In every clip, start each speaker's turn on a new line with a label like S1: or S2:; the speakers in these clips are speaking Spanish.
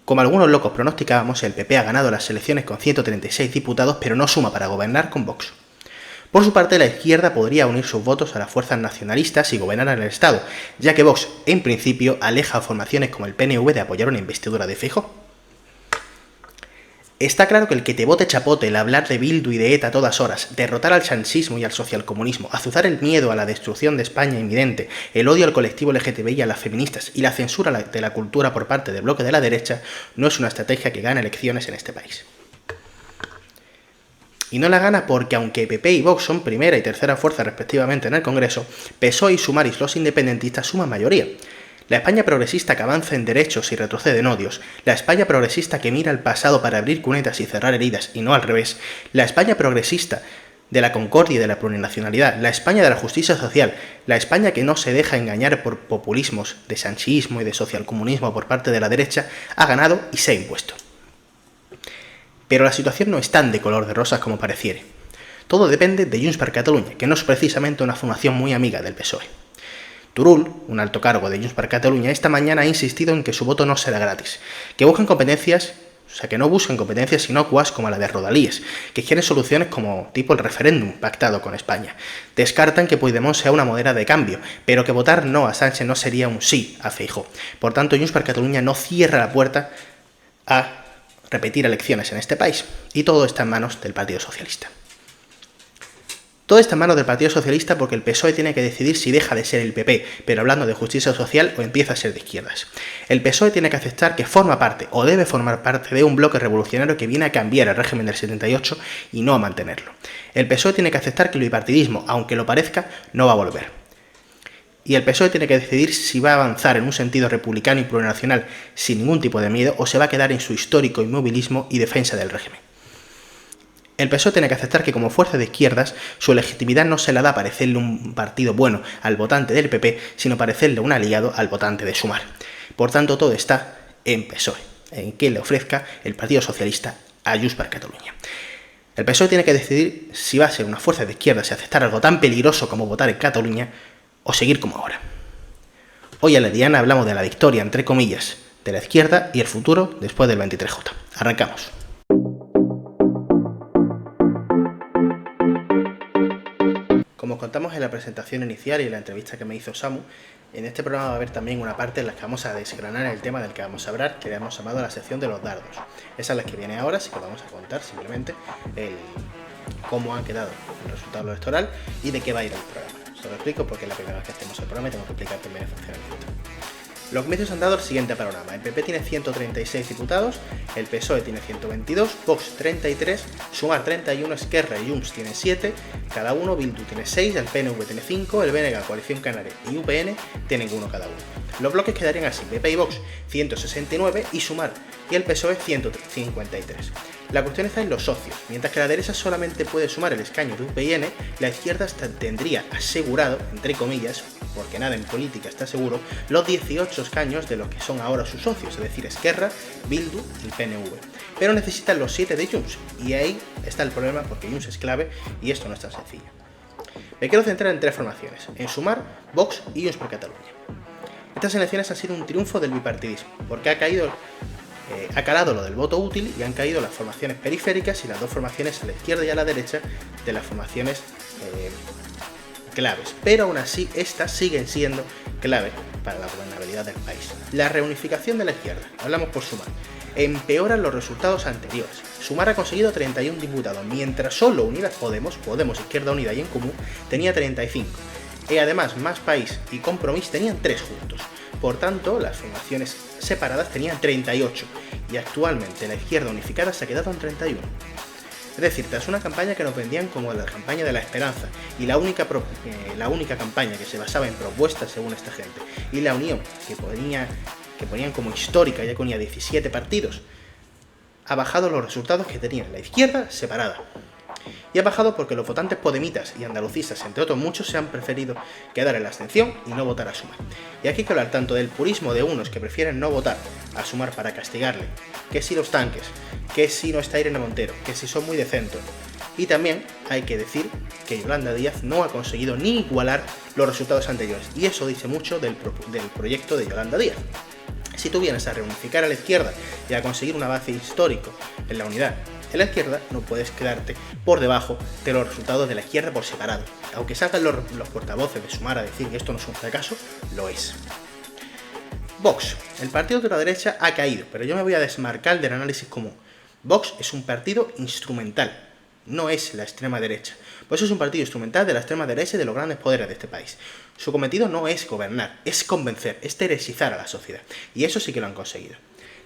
S1: Como algunos locos pronosticábamos, el PP ha ganado las elecciones con 136 diputados, pero no suma para gobernar con Vox. Por su parte, la izquierda podría unir sus votos a las fuerzas nacionalistas y gobernar en el Estado, ya que Vox, en principio, aleja a formaciones como el PNV de apoyar una investidura de Feijóo. Está claro que el que te vote chapote, el hablar de Bildu y de ETA a todas horas, derrotar al sanchismo y al socialcomunismo, azuzar el miedo a la destrucción de España inminente, el odio al colectivo LGTBI y a las feministas y la censura de la cultura por parte del bloque de la derecha, no es una estrategia que gane elecciones en este país. Y no la gana porque, aunque PP y Vox son primera y tercera fuerza respectivamente en el Congreso, PSOE y Sumar y los independentistas suman mayoría. La España progresista que avanza en derechos y retrocede en odios, la España progresista que mira al pasado para abrir cunetas y cerrar heridas y no al revés, la España progresista de la concordia y de la plurinacionalidad, la España de la justicia social, la España que no se deja engañar por populismos de sanchismo y de socialcomunismo por parte de la derecha, ha ganado y se ha impuesto. Pero la situación no es tan de color de rosas como pareciere. Todo depende de Junts per Catalunya, que no es precisamente una formación muy amiga del PSOE. Turull, un alto cargo de Junts per Catalunya, esta mañana ha insistido en que su voto no será gratis, que busquen competencias, que no busquen competencias inocuas como la de Rodalíes, que quieren soluciones como tipo el referéndum pactado con España. Descartan que Puigdemont sea una moneda de cambio, pero que votar no a Sánchez no sería un sí a Feijóo. Por tanto, Junts per Catalunya no cierra la puerta a repetir elecciones en este país, y todo está en manos del Partido Socialista. Todo está en manos del Partido Socialista porque el PSOE tiene que decidir si deja de ser el PP, pero hablando de justicia social, o empieza a ser de izquierdas. El PSOE tiene que aceptar que forma parte, o debe formar parte, de un bloque revolucionario que viene a cambiar el régimen del 78 y no a mantenerlo. El PSOE tiene que aceptar que el bipartidismo, aunque lo parezca, no va a volver. Y el PSOE tiene que decidir si va a avanzar en un sentido republicano y plurinacional sin ningún tipo de miedo, o se va a quedar en su histórico inmovilismo y defensa del régimen. El PSOE tiene que aceptar que como fuerza de izquierdas su legitimidad no se la da parecerle un partido bueno al votante del PP, sino parecerle un aliado al votante de Sumar. Por tanto, todo está en PSOE, en que le ofrezca el Partido Socialista a Junts per Catalunya. El PSOE tiene que decidir si va a ser una fuerza de izquierdas y aceptar algo tan peligroso como votar en Cataluña o seguir como ahora. Hoy a la Diana hablamos de la victoria, entre comillas, de la izquierda y el futuro después del 23J. Arrancamos. Como os contamos en la presentación inicial y en la entrevista que me hizo Samu, en este programa va a haber también una parte en la que vamos a desgranar el tema del que vamos a hablar, que le hemos llamado la sección de los dardos. Esa es la que viene ahora, así que vamos a contar simplemente cómo han quedado el resultado electoral y de qué va a ir el programa. Se lo explico porque es la primera vez que hacemos el programa y tengo que explicar también el funcionamiento. Los comicios han dado el siguiente panorama. El PP tiene 136 diputados, el PSOE tiene 122, Vox 33, Sumar 31, Esquerra y Junts tienen 7, cada uno, Bildu tiene 6, el PNV tiene 5, el BNG, Coalición Canaria y UPN tienen 1 cada uno. Los bloques quedarían así: PP y Vox 169 y Sumar y el PSOE 153. La cuestión está en los socios. Mientras que la derecha solamente puede sumar el escaño de UPN, la izquierda tendría asegurado, entre comillas, porque nada en política está seguro, los 18 escaños de los que son ahora sus socios, es decir, Esquerra, Bildu y PNV. Pero necesitan los 7 de Junts, y ahí está el problema porque Junts es clave y esto no es tan sencillo. Me quiero centrar en 3 formaciones: en Sumar, Vox y Junts per Catalunya. Estas elecciones han sido un triunfo del bipartidismo, porque ha calado lo del voto útil y han caído las formaciones periféricas y las 2 formaciones a la izquierda y a la derecha de las formaciones claves. Pero aún así, estas siguen siendo clave para la gobernabilidad del país. La reunificación de la izquierda, hablamos por Sumar, empeoran los resultados anteriores. Sumar ha conseguido 31 diputados, mientras solo Unidas Podemos, Izquierda Unida y En Comú, tenía 35. Y además, Más País y Compromís tenían 3 juntos. Por tanto, las formaciones separadas tenían 38 y actualmente la izquierda unificada se ha quedado en 31. Es decir, tras una campaña que nos vendían como la campaña de la esperanza y la única campaña que se basaba en propuestas según esta gente, y la unión que ponían como histórica, ya ponía 17 partidos, ha bajado los resultados que tenía la izquierda separada. Y ha bajado porque los votantes podemitas y andalucistas, entre otros muchos, se han preferido quedar en la abstención y no votar a Sumar. Y aquí hay que hablar tanto del purismo de unos que prefieren no votar a Sumar para castigarle, que si los tanques, que si no está Irene Montero, que si son muy de centro. Y también hay que decir que Yolanda Díaz no ha conseguido ni igualar los resultados anteriores, y eso dice mucho del proyecto de Yolanda Díaz. Si tú vienes a reunificar a la izquierda y a conseguir un avance histórico en la unidad en la izquierda, no puedes quedarte por debajo de los resultados de la izquierda por separado. Aunque salgan los portavoces de Sumar a decir que esto no es un fracaso, lo es. Vox, el partido de la derecha ha caído, pero yo me voy a desmarcar del análisis común. Vox es un partido instrumental, no es la extrema derecha. Vox es un partido instrumental de la extrema derecha y de los grandes poderes de este país. Su cometido no es gobernar, es convencer, es teresizar a la sociedad. Y eso sí que lo han conseguido.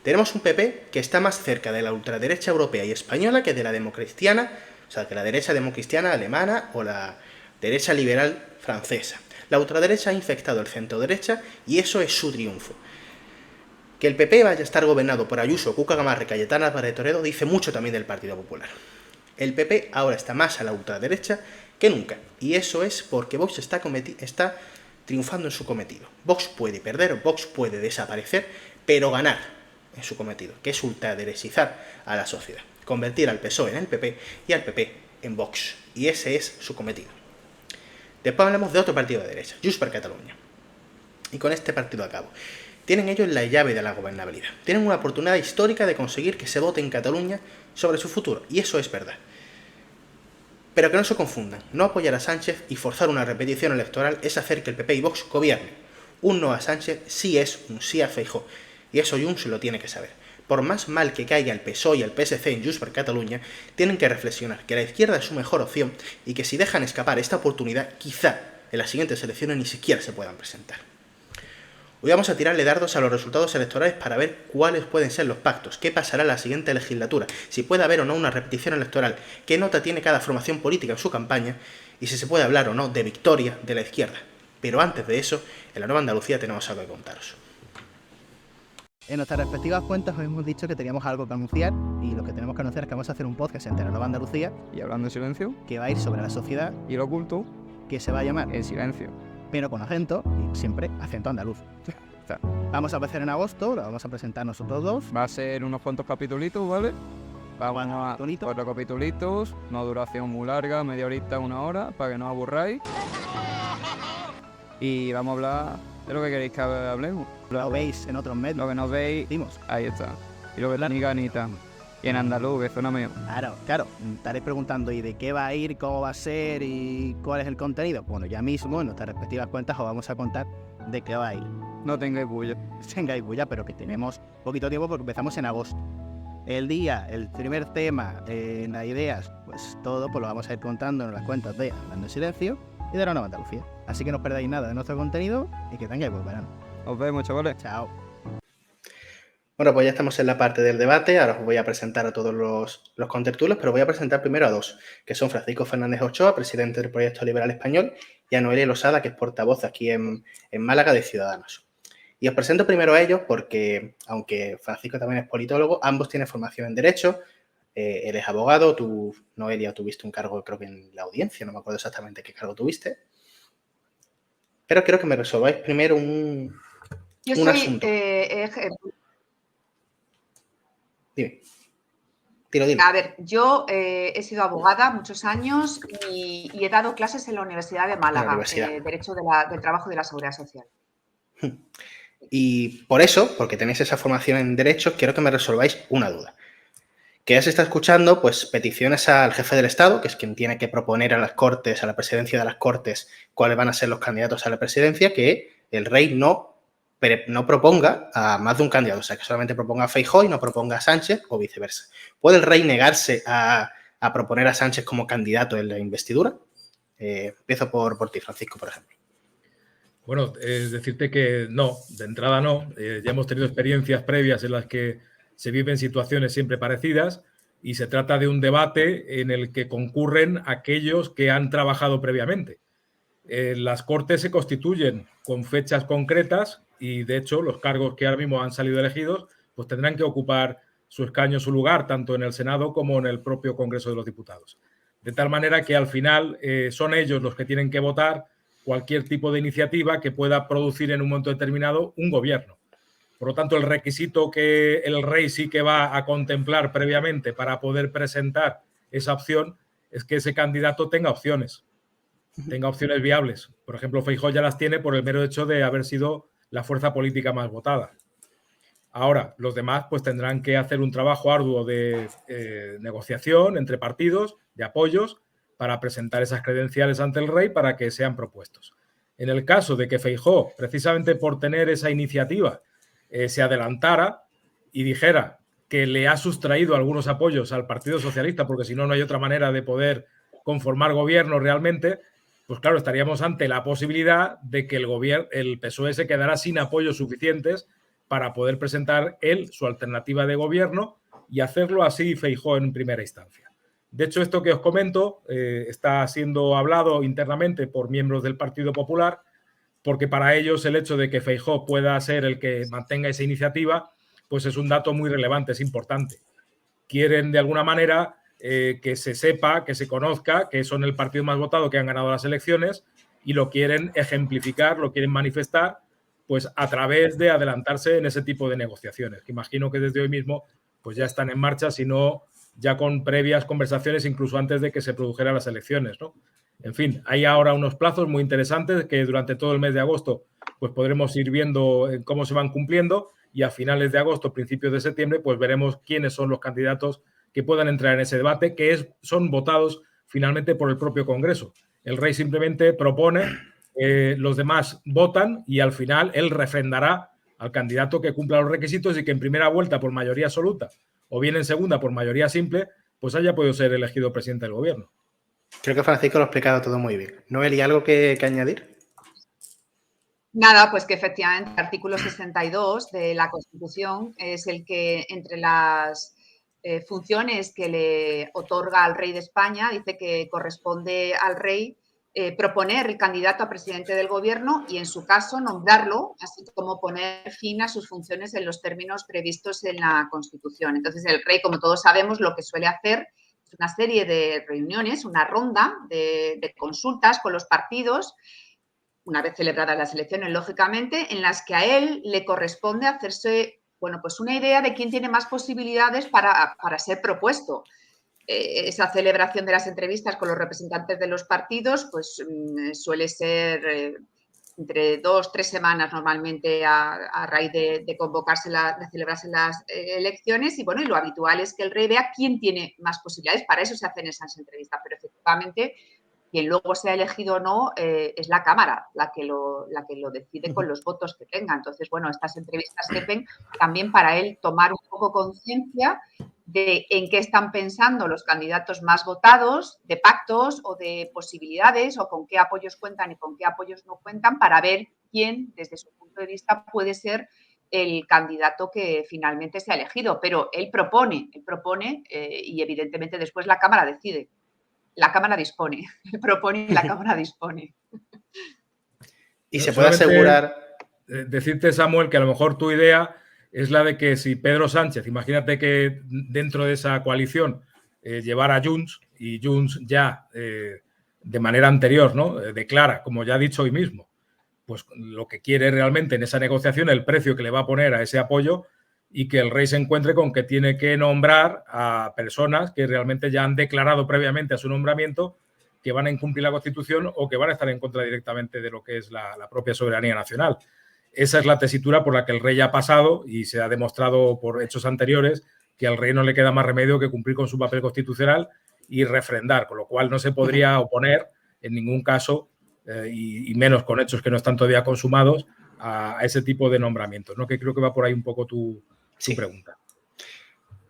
S1: Tenemos un PP que está más cerca de la ultraderecha europea y española que de la democristiana, o sea, que la derecha democristiana alemana o la derecha liberal francesa. La ultraderecha ha infectado el centro derecha y eso es su triunfo. Que el PP vaya a estar gobernado por Ayuso, Cuca Gamarra y Cayetana Álvarez de Toledo dice mucho también del Partido Popular. El PP ahora está más a la ultraderecha que nunca, y eso es porque Vox está triunfando en su cometido. Vox puede perder, Vox puede desaparecer, pero ganar en su cometido, que es ultraderechizar a la sociedad, convertir al PSOE en el PP y al PP en Vox, y ese es su cometido. Después hablamos de otro partido de derecha, Junts per Catalunya, y con este partido acabo. Tienen ellos la llave de la gobernabilidad, tienen una oportunidad histórica de conseguir que se vote en Cataluña sobre su futuro, y eso es verdad. Pero que no se confundan, no apoyar a Sánchez y forzar una repetición electoral es hacer que el PP y Vox gobiernen. Un no a Sánchez sí es un sí a Feijóo, y eso Junts lo tiene que saber. Por más mal que caiga el PSOE y el PSC en Junts per Catalunya, tienen que reflexionar que la izquierda es su mejor opción y que si dejan escapar esta oportunidad, quizá en las siguientes elecciones ni siquiera se puedan presentar. Hoy vamos a tirarle dardos a los resultados electorales para ver cuáles pueden ser los pactos, qué pasará en la siguiente legislatura, si puede haber o no una repetición electoral, qué nota tiene cada formación política en su campaña y si se puede hablar o no de victoria de la izquierda. Pero antes de eso, en la Nueva Andalucía tenemos algo que contaros.
S2: En nuestras respectivas cuentas os hemos dicho que teníamos algo que anunciar y lo que tenemos que anunciar es que vamos a hacer un podcast entre la Nueva Andalucía
S3: y Hablando en Silencio,
S2: que va a ir sobre la sociedad
S3: y lo oculto,
S2: que se va a llamar
S3: En Silencio,
S2: pero con acento y siempre acento andaluz. Vamos a empezar en agosto, lo vamos a presentar nosotros dos.
S3: Va a ser unos cuantos capitulitos, ¿vale? Vamos a 4 capitulitos, no duración muy larga, media horita, 1 hora, para que no os aburráis. Y vamos a hablar de lo que queréis que hablemos.
S2: Lo veis en otros medios.
S3: Lo que nos veis,
S2: Dimos.
S3: ahí está. Y lo que es ni ganita. Y en andaluz, que suena mío.
S2: Claro. Estaréis preguntando, ¿y de qué va a ir, cómo va a ser y cuál es el contenido? Bueno, ya mismo en nuestras respectivas cuentas os vamos a contar de qué va a ir.
S3: No tengáis bulla.
S2: Tengáis bulla, pero que tenemos poquito tiempo porque empezamos en agosto. El día, el primer tema, las ideas, pues todo pues lo vamos a ir contando en las cuentas de Hablando en Silencio y de la Nueva Andalucía. Así que no os perdáis nada de nuestro contenido y que tengáis buen verano.
S3: Os vemos, chavales.
S2: Chao.
S1: Bueno, pues ya estamos en la parte del debate. Ahora os voy a presentar a todos los contertulios, pero voy a presentar primero a dos, que son Francisco Fernández Ochoa, presidente del Proyecto Liberal Español, y a Noelia Losada, que es portavoz aquí en Málaga de Ciudadanos. Y os presento primero a ellos porque, aunque Francisco también es politólogo, ambos tienen formación en Derecho. Él es abogado, tú, Noelia, tuviste un cargo, creo que en la Audiencia, no me acuerdo exactamente qué cargo tuviste. Pero quiero que me resolváis primero un asunto. Dime. Dilo.
S4: A ver, yo he sido abogada muchos años y he dado clases en la Universidad de Málaga, Derecho del Trabajo y de la Seguridad Social.
S1: Y por eso, porque tenéis esa formación en Derecho, quiero que me resolváis una duda. Que ya se está escuchando, pues, peticiones al jefe del Estado, que es quien tiene que proponer a las Cortes, a la presidencia de las Cortes, cuáles van a ser los candidatos a la presidencia, que el rey no proponga a más de un candidato, o sea, que solamente proponga a Feijóo y no proponga a Sánchez o viceversa. ¿Puede el rey negarse a proponer a Sánchez como candidato en la investidura? Empiezo por ti, Francisco, por ejemplo.
S5: Bueno, es decirte que no, de entrada no. Ya hemos tenido experiencias previas en las que se viven situaciones siempre parecidas y se trata de un debate en el que concurren aquellos que han trabajado previamente. Las Cortes se constituyen con fechas concretas y, de hecho, los cargos que ahora mismo han salido elegidos pues tendrán que ocupar su escaño, su lugar, tanto en el Senado como en el propio Congreso de los Diputados. De tal manera que, al final, son ellos los que tienen que votar cualquier tipo de iniciativa que pueda producir en un momento determinado un gobierno. Por lo tanto, el requisito que el rey sí que va a contemplar previamente para poder presentar esa opción es que ese candidato tenga opciones viables. Por ejemplo, Feijóo ya las tiene por el mero hecho de haber sido la fuerza política más votada. Ahora, los demás pues tendrán que hacer un trabajo arduo de negociación entre partidos, de apoyos, para presentar esas credenciales ante el rey para que sean propuestos. En el caso de que Feijóo, precisamente por tener esa iniciativa, se adelantara y dijera que le ha sustraído algunos apoyos al Partido Socialista, porque si no, no hay otra manera de poder conformar gobierno realmente, pues claro, estaríamos ante la posibilidad de que el PSOE se quedara sin apoyos suficientes para poder presentar él su alternativa de gobierno y hacerlo así Feijóo en primera instancia. De hecho, esto que os comento está siendo hablado internamente por miembros del Partido Popular, porque para ellos el hecho de que Feijóo pueda ser el que mantenga esa iniciativa, pues es un dato muy relevante, es importante. Quieren de alguna manera que se sepa, que se conozca que son el partido más votado, que han ganado las elecciones, y lo quieren ejemplificar, lo quieren manifestar, pues a través de adelantarse en ese tipo de negociaciones, que imagino que desde hoy mismo pues ya están en marcha, si no ya con previas conversaciones, incluso antes de que se produjeran las elecciones, ¿no? En fin, hay ahora unos plazos muy interesantes que durante todo el mes de agosto pues podremos ir viendo cómo se van cumpliendo, y a finales de agosto, principios de septiembre, pues veremos quiénes son los candidatos que puedan entrar en ese debate, que son votados finalmente por el propio Congreso. El rey simplemente propone, los demás votan y al final él refrendará al candidato que cumpla los requisitos y que en primera vuelta por mayoría absoluta o bien en segunda por mayoría simple, pues haya podido ser elegido presidente del gobierno.
S1: Creo que Francisco lo ha explicado todo muy bien. Noel, ¿y algo que añadir?
S4: Nada, pues que efectivamente el artículo 62 de la Constitución es el que, entre las funciones que le otorga al rey de España, dice que corresponde al rey proponer el candidato a presidente del gobierno y, en su caso, nombrarlo, así como poner fin a sus funciones en los términos previstos en la Constitución. Entonces, el rey, como todos sabemos, lo que suele hacer es una serie de reuniones, una ronda de consultas con los partidos, una vez celebradas las elecciones, lógicamente, en las que a él le corresponde hacerse, bueno, pues una idea de quién tiene más posibilidades para ser propuesto. Esa celebración de las entrevistas con los representantes de los partidos, pues suele ser entre 2 o 3 semanas normalmente a raíz de convocarse, de celebrarse las elecciones, y bueno, y lo habitual es que el rey vea quién tiene más posibilidades. Para eso se hacen esas entrevistas, pero efectivamente quien luego sea elegido o no es la Cámara la que lo decide con los votos que tenga. Entonces, bueno, estas entrevistas sirven también para él tomar un poco conciencia de en qué están pensando los candidatos más votados, de pactos o de posibilidades, o con qué apoyos cuentan y con qué apoyos no cuentan, para ver quién, desde su punto de vista, puede ser el candidato que finalmente sea elegido. Pero él propone y evidentemente después la Cámara decide. La Cámara dispone, propone y la Cámara dispone.
S1: Y se puede asegurar...
S5: Decirte, Samuel, que a lo mejor tu idea es la de que si Pedro Sánchez, imagínate que dentro de esa coalición llevara a Junts, y Junts ya de manera anterior, ¿no? Declara, como ya ha dicho hoy mismo, pues lo que quiere realmente en esa negociación, el precio que le va a poner a ese apoyo, y que el rey se encuentre con que tiene que nombrar a personas que realmente ya han declarado previamente a su nombramiento que van a incumplir la Constitución o que van a estar en contra directamente de lo que es la propia soberanía nacional. Esa es la tesitura por la que el rey ha pasado, y se ha demostrado por hechos anteriores que al rey no le queda más remedio que cumplir con su papel constitucional y refrendar, con lo cual no se podría oponer en ningún caso, y menos con hechos que no están todavía consumados, a ese tipo de nombramientos, ¿no? Que creo que va por ahí un poco tu pregunta.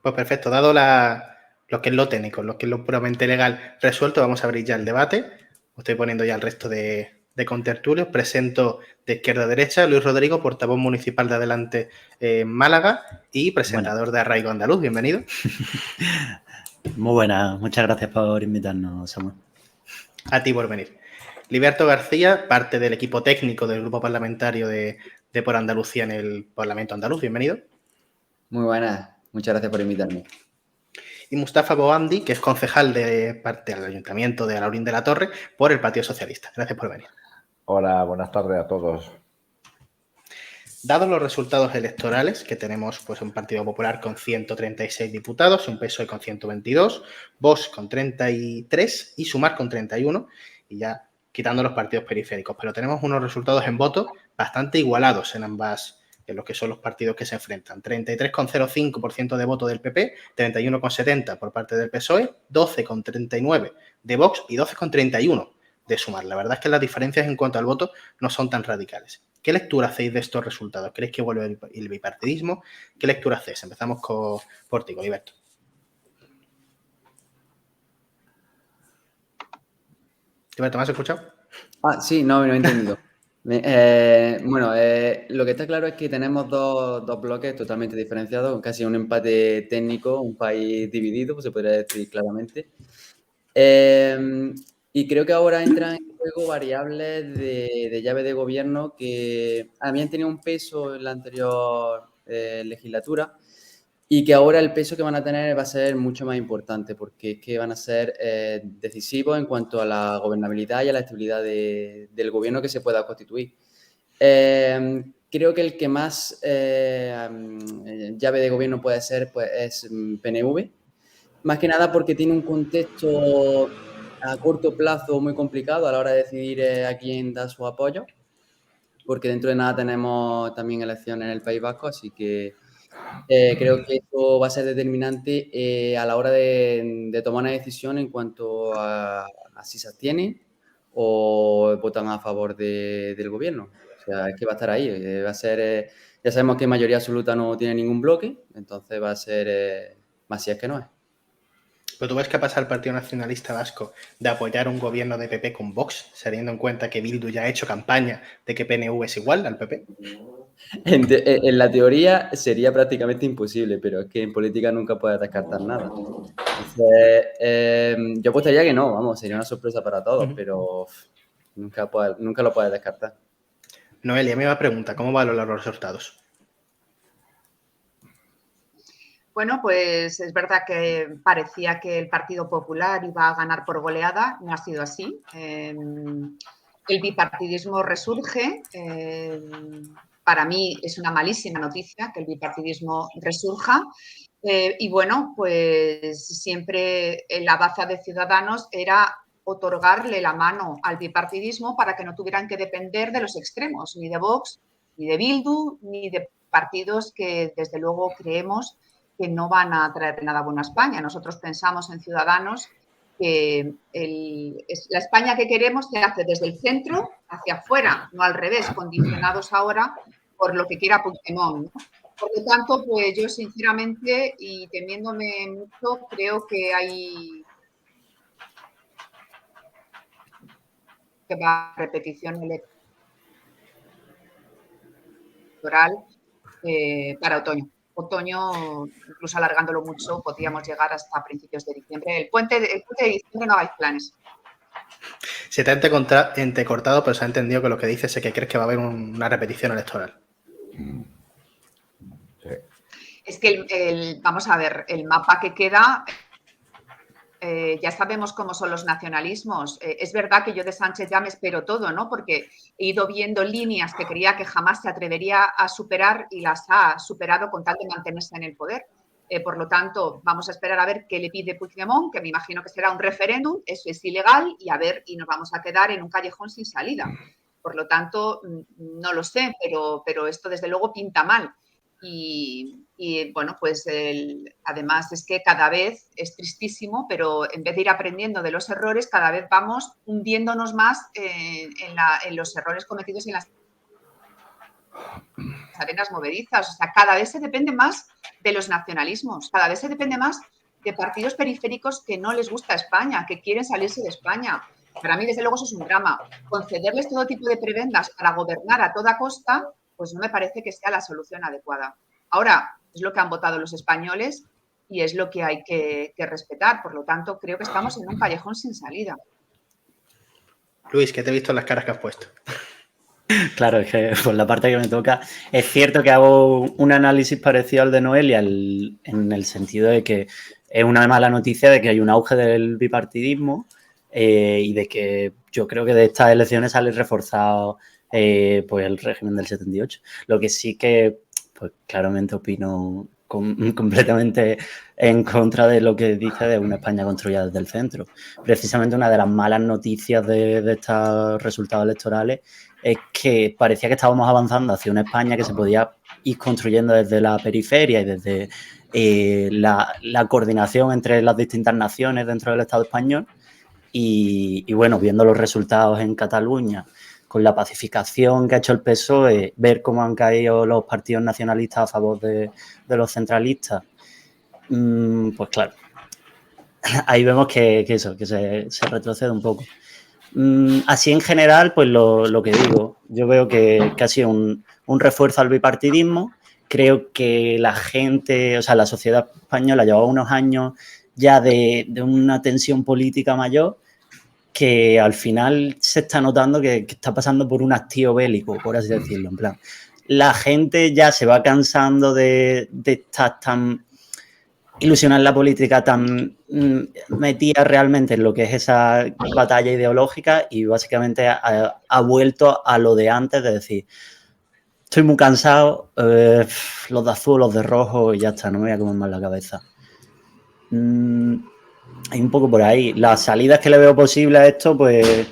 S1: Pues perfecto, dado lo que es lo técnico, lo que es lo puramente legal resuelto, vamos a abrir ya el debate. Estoy poniendo ya el resto de contertulios. Presento de izquierda a derecha Luis Rodrigo, portavoz municipal de Adelante Málaga y presentador de Arraigo Andaluz. Bienvenido.
S6: Muy buenas, muchas gracias por invitarnos, Samuel.
S1: A ti por venir. Liberto García, parte del equipo técnico del grupo parlamentario de Por Andalucía en el Parlamento Andaluz. Bienvenido.
S7: Muy buenas, muchas gracias por invitarme.
S1: Y Mustafa Boandi, que es concejal de parte del Ayuntamiento de Alhaurín de la Torre por el Partido Socialista. Gracias por venir.
S8: Hola, buenas tardes a todos.
S1: Dados los resultados electorales, que tenemos pues un Partido Popular con 136 diputados, un PSOE con 122, Vox con 33 y Sumar con 31, y ya quitando los partidos periféricos. Pero tenemos unos resultados en voto bastante igualados en ambas que es lo que son los partidos que se enfrentan. 33,05% de voto del PP, 31,70% por parte del PSOE, 12,39% de Vox y 12,31% de Sumar. La verdad es que las diferencias en cuanto al voto no son tan radicales. ¿Qué lectura hacéis de estos resultados? ¿Creéis que vuelve el bipartidismo? ¿Qué lectura hacéis? Empezamos por ti, Iberto. Iberto, ¿me has escuchado?
S7: Sí, no he entendido. Bueno, lo que está claro es que tenemos dos bloques totalmente diferenciados, casi un empate técnico, un país dividido, pues se podría decir claramente. Y creo que ahora entran en juego variables de llave de gobierno que habían tenido un peso en la anterior legislatura y que ahora el peso que van a tener va a ser mucho más importante porque es que van a ser decisivos en cuanto a la gobernabilidad y a la estabilidad del gobierno que se pueda constituir. Creo que el que más llave de gobierno puede ser pues, es PNV, más que nada porque tiene un contexto a corto plazo muy complicado a la hora de decidir a quién da su apoyo, porque dentro de nada tenemos también elecciones en el País Vasco, así que creo que esto va a ser determinante a la hora de tomar una decisión en cuanto a si se abstienen o votan a favor del gobierno. O sea, es que va a estar ahí. Va a ser, ya sabemos que mayoría absoluta no tiene ningún bloque, entonces va a ser más si es que no es.
S1: ¿Pero tú ves capaz al Partido Nacionalista Vasco de apoyar un gobierno de PP con Vox, teniendo en cuenta que Bildu ya ha hecho campaña de que PNV es igual al PP?
S7: En la teoría sería prácticamente imposible, pero es que en política nunca puedes descartar nada. Entonces, yo apostaría que no, vamos, sería una sorpresa para todos, pero nunca lo puedes descartar.
S1: Noelia, me pregunta, ¿cómo valorar los resultados?
S4: Bueno, pues es verdad que parecía que el Partido Popular iba a ganar por goleada, no ha sido así. El bipartidismo resurge. Para mí es una malísima noticia que el bipartidismo resurja. Y bueno, pues siempre la baza de Ciudadanos era otorgarle la mano al bipartidismo para que no tuvieran que depender de los extremos, ni de Vox, ni de Bildu, ni de partidos que desde luego creemos que no van a traer nada bueno a España. Nosotros pensamos en Ciudadanos que la España que queremos se hace desde el centro hacia afuera, no al revés, condicionados ahora por lo que quiera Puigdemont, ¿no? Por lo tanto, pues yo sinceramente y temiéndome mucho, creo que hay que va a repetición electoral para otoño, incluso alargándolo mucho, podríamos llegar hasta principios de diciembre. El puente de diciembre no hay planes.
S1: Se te ha entrecortado, pero se ha entendido que lo que dices es que crees que va a haber una repetición electoral.
S8: Sí.
S4: Es que vamos a ver, el mapa que queda, ya sabemos cómo son los nacionalismos. Es verdad que yo de Sánchez ya me espero todo, ¿no? Porque he ido viendo líneas que creía que jamás se atrevería a superar y las ha superado con tal de mantenerse en el poder. Por lo tanto, vamos a esperar a ver qué le pide Puigdemont, que me imagino que será un referéndum, eso es ilegal, y nos vamos a quedar en un callejón sin salida. Por lo tanto, no lo sé, pero esto desde luego pinta mal. Y bueno, pues además es que cada vez es tristísimo, pero en vez de ir aprendiendo de los errores, cada vez vamos hundiéndonos más en los errores cometidos en las arenas movedizas. O sea, cada vez se depende más de los nacionalismos, cada vez se depende más de partidos periféricos que no les gusta España, que quieren salirse de España. Para mí, desde luego, eso es un drama. Concederles todo tipo de prebendas para gobernar a toda costa, pues no me parece que sea la solución adecuada. Ahora, es lo que han votado los españoles y es lo que hay que respetar. Por lo tanto, creo que estamos en un callejón sin salida.
S1: Luis, ¿qué te he visto en las caras que has puesto?
S6: Claro, es que por la parte que me toca, es cierto que hago un análisis parecido al de Noelia en el sentido de que es una mala noticia de que hay un auge del bipartidismo y de que yo creo que de estas elecciones sale reforzado pues el régimen del 78. Lo que sí que, pues claramente opino completamente en contra de lo que dice de una España construida desde el centro. Precisamente una de las malas noticias de estos resultados electorales es que parecía que estábamos avanzando hacia una España que se podía ir construyendo desde la periferia y desde la coordinación entre las distintas naciones dentro del Estado español. Y bueno, viendo los resultados en Cataluña, con la pacificación que ha hecho el PSOE, ver cómo han caído los partidos nacionalistas a favor de los centralistas, pues claro, ahí vemos que se retrocede un poco. Así en general, pues lo que digo, yo veo que ha sido un refuerzo al bipartidismo. Creo que la gente, o sea, la sociedad española llevaba unos años ya de una tensión política mayor, que al final se está notando que está pasando por un hastío bélico, por así decirlo. En plan, la gente ya se va cansando de estar tan ilusionada en la política, tan metida realmente en lo que es esa batalla ideológica, y básicamente ha vuelto a lo de antes, de decir, estoy muy cansado, los de azul, los de rojo, y ya está, no me voy a comer más la cabeza. Hay un poco por ahí. Las salidas que le veo posible a esto, pues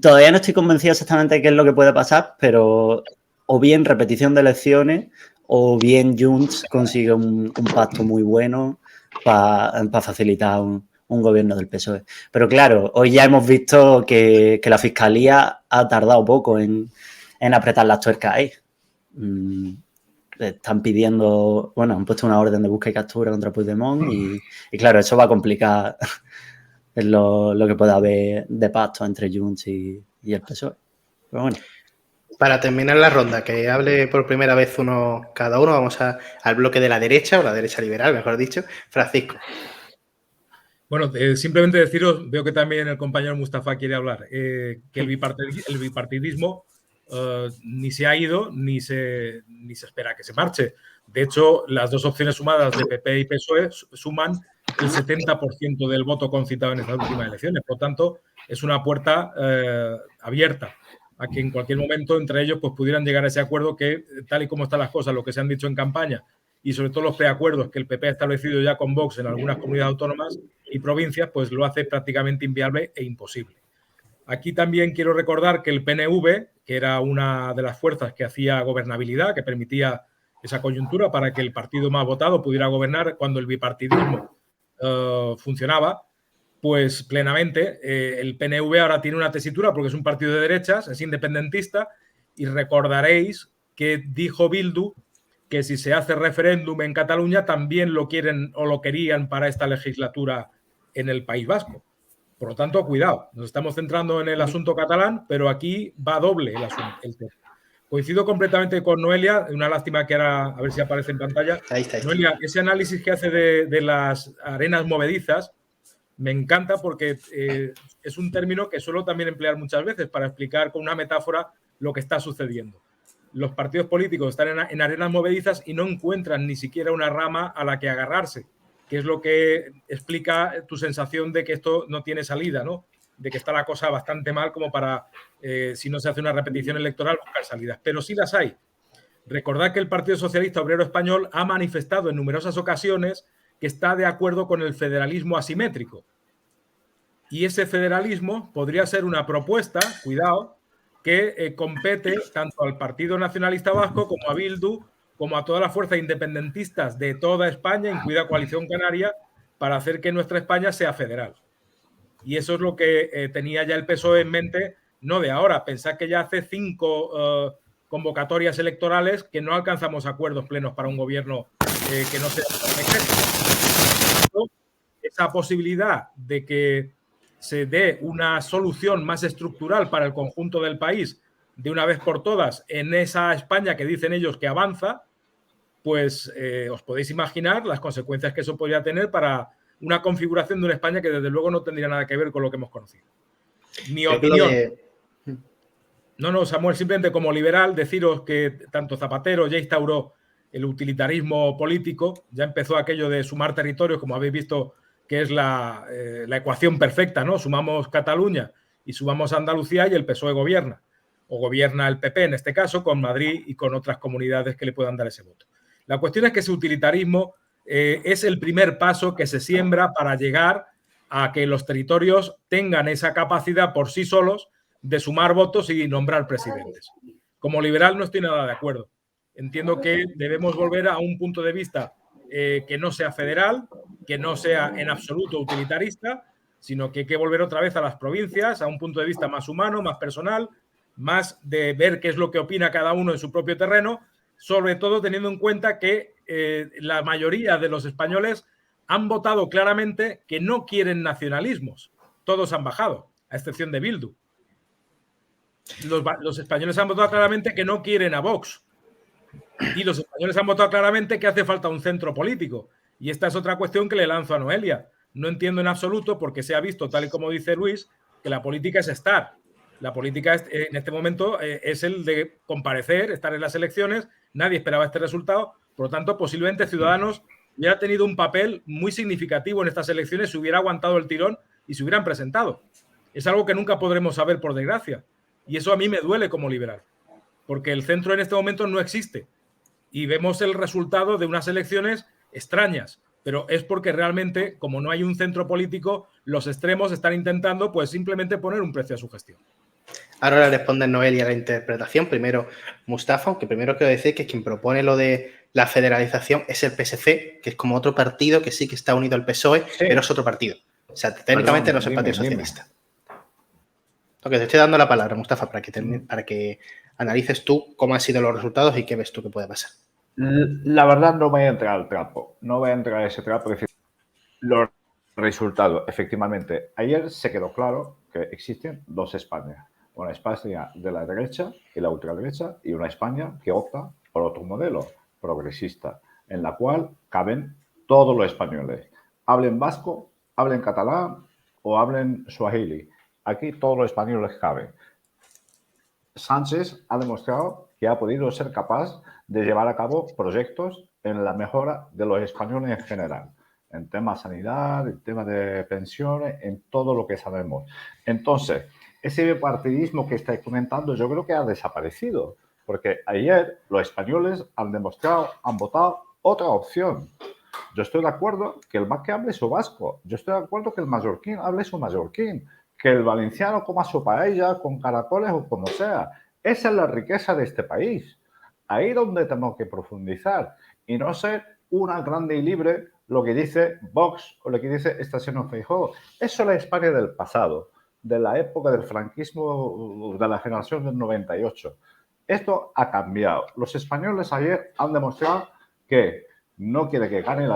S6: todavía no estoy convencido exactamente de qué es lo que puede pasar, pero o bien repetición de elecciones o bien Junts consigue un pacto muy bueno para facilitar un gobierno del PSOE. Pero claro, hoy ya hemos visto que la Fiscalía ha tardado poco en apretar las tuercas ahí. Están pidiendo, bueno, han puesto una orden de búsqueda y captura contra Puigdemont y claro, eso va a complicar lo que pueda haber de pacto entre Junts y el PSOE. Pero bueno.
S1: Para terminar la ronda, que hable por primera vez cada uno, vamos al bloque de la derecha, o la derecha liberal, mejor dicho. Francisco.
S5: Bueno, simplemente deciros, veo que también el compañero Mustafa quiere hablar, que el bipartidismo ni se ha ido ni se espera que se marche. De hecho, las dos opciones sumadas de PP y PSOE suman el 70% del voto concitado en estas últimas elecciones. Por tanto, es una puerta abierta a que en cualquier momento entre ellos pues pudieran llegar a ese acuerdo que, tal y como están las cosas, lo que se han dicho en campaña y sobre todo los preacuerdos que el PP ha establecido ya con Vox en algunas comunidades autónomas y provincias, pues lo hace prácticamente inviable e imposible. Aquí también quiero recordar que el PNV, que era una de las fuerzas que hacía gobernabilidad, que permitía esa coyuntura para que el partido más votado pudiera gobernar cuando el bipartidismo funcionaba, pues plenamente. El PNV ahora tiene una tesitura porque es un partido de derechas, es independentista, y recordaréis que dijo Bildu que si se hace referéndum en Cataluña también lo quieren o lo querían para esta legislatura en el País Vasco. Por lo tanto, cuidado, nos estamos centrando en el asunto catalán, pero aquí va doble el asunto. Coincido completamente con Noelia, una lástima que ahora, a ver si aparece en pantalla.
S1: Ahí está.
S5: Noelia, ese análisis que hace de las arenas movedizas me encanta porque es un término que suelo también emplear muchas veces para explicar con una metáfora lo que está sucediendo. Los partidos políticos están en arenas movedizas y no encuentran ni siquiera una rama a la que agarrarse, que es lo que explica tu sensación de que esto no tiene salida, ¿no? De que está la cosa bastante mal como para, si no se hace una repetición electoral, buscar salidas. Pero sí las hay. Recordad que el Partido Socialista Obrero Español ha manifestado en numerosas ocasiones que está de acuerdo con el federalismo asimétrico. Y ese federalismo podría ser una propuesta, cuidado, que compete tanto al Partido Nacionalista Vasco como a Bildu, como a todas las fuerzas independentistas de toda España, incluida Coalición Canaria, para hacer que nuestra España sea federal. Y eso es lo que tenía ya el PSOE en mente, no de ahora. Pensad que ya hace 5 convocatorias electorales que no alcanzamos acuerdos plenos para un gobierno que no sea decreto. Esa posibilidad de que se dé una solución más estructural para el conjunto del país de una vez por todas en esa España que dicen ellos que avanza, pues os podéis imaginar las consecuencias que eso podría tener para una configuración de una España que desde luego no tendría nada que ver con lo que hemos conocido. Mi opinión. No, Samuel, simplemente como liberal deciros que tanto Zapatero ya instauró el utilitarismo político, ya empezó aquello de sumar territorios, como habéis visto que es la ecuación perfecta, ¿no? Sumamos Cataluña y sumamos Andalucía y el PSOE gobierna. O gobierna el PP en este caso, con Madrid y con otras comunidades que le puedan dar ese voto. La cuestión es que ese utilitarismo es el primer paso que se siembra para llegar a que los territorios tengan esa capacidad por sí solos de sumar votos y nombrar presidentes. Como liberal no estoy nada de acuerdo. Entiendo que debemos volver a un punto de vista que no sea federal, que no sea en absoluto utilitarista, sino que hay que volver otra vez a las provincias, a un punto de vista más humano, más personal, más de ver qué es lo que opina cada uno en su propio terreno, sobre todo teniendo en cuenta que la mayoría de los españoles han votado claramente que no quieren nacionalismos. Todos han bajado, a excepción de Bildu. Los españoles han votado claramente que no quieren a Vox. Y los españoles han votado claramente que hace falta un centro político. Y esta es otra cuestión que le lanzo a Noelia. No entiendo en absoluto porque se ha visto, tal y como dice Luis, que la política es estar. La política en este momento es el de comparecer, estar en las elecciones. Nadie esperaba este resultado. Por lo tanto, posiblemente Ciudadanos hubiera tenido un papel muy significativo en estas elecciones si hubiera aguantado el tirón y se hubieran presentado. Es algo que nunca podremos saber, por desgracia. Y eso a mí me duele como liberal. Porque el centro en este momento no existe. Y vemos el resultado de unas elecciones extrañas, pero es porque realmente, como no hay un centro político, los extremos están intentando pues simplemente poner un precio a su gestión.
S1: Ahora le responde Noelia a la interpretación. Primero Mustafa, aunque primero quiero decir que quien propone lo de la federalización es el PSC, que es como otro partido que sí que está unido al PSOE, sí, pero es otro partido. O sea, técnicamente no es el Partido Socialista. Ok, te estoy dando la palabra, Mustafa, para que analices tú cómo han sido los resultados y qué ves tú que puede pasar.
S8: La verdad no voy a entrar al trapo, no voy a entrar a ese trapo. Los resultados, efectivamente, ayer se quedó claro que existen dos Españas. Una España de la derecha y la ultraderecha y una España que opta por otro modelo progresista, en la cual caben todos los españoles. Hablen vasco, hablen catalán o hablen suajili. Aquí todos los españoles caben. Sánchez ha demostrado que ha podido ser capaz de llevar a cabo proyectos en la mejora de los españoles en general, en temas de sanidad, en temas de pensiones, en todo lo que sabemos. Entonces, ese bipartidismo que estáis comentando yo creo que ha desaparecido, porque ayer los españoles han demostrado, han votado otra opción. Yo estoy de acuerdo que el vasco hable su vasco, yo estoy de acuerdo que el mallorquín hable su mallorquín, que el valenciano coma su paella con caracoles o como sea. Esa es la riqueza de este país. Ahí es donde tenemos que profundizar y no ser una grande y libre lo que dice Vox o lo que dice Estación Feijóo. Eso es la España del pasado, de la época del franquismo, de la generación del 98. Esto ha cambiado. Los españoles ayer han demostrado que no quiere que gane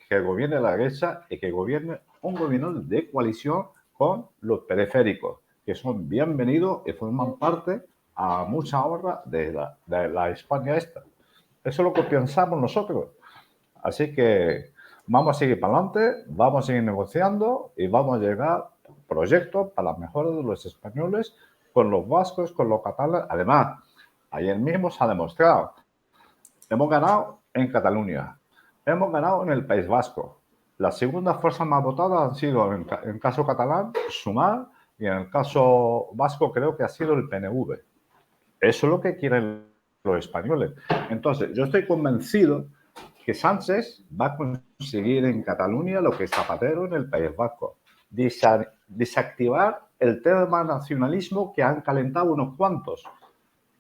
S8: que gobierne la derecha y que gobierne un gobierno de coalición con los periféricos, que son bienvenidos y forman parte a mucha honra de la España esta. Eso es lo que pensamos nosotros. Así que vamos a seguir para adelante, vamos a seguir negociando y vamos a llegar a proyectos para la mejora de los españoles con los vascos, con los catalanes. Además, ayer mismo se ha demostrado, hemos ganado en Cataluña, hemos ganado en el País Vasco. Las segundas fuerzas más votadas han sido, en el caso catalán, Sumar, y en el caso vasco creo que ha sido el PNV. Eso es lo que quieren los españoles. Entonces, yo estoy convencido que Sánchez va a conseguir en Cataluña lo que Zapatero en el País Vasco. Desactivar el tema nacionalismo que han calentado unos cuantos,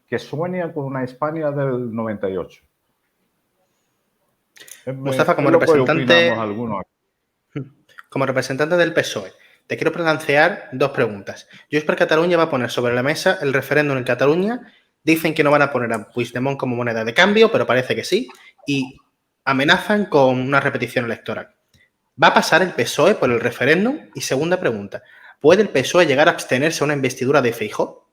S8: que sueñan con una España del 98.
S1: Mustafa, como representante del PSOE, te quiero plantear dos preguntas. Junts per Catalunya va a poner sobre la mesa el referéndum en Cataluña. Dicen que no van a poner a Puigdemont como moneda de cambio, pero parece que sí. Y amenazan con una repetición electoral. ¿Va a pasar el PSOE por el referéndum? Y segunda pregunta, ¿puede el PSOE llegar a abstenerse a una investidura de Feijóo?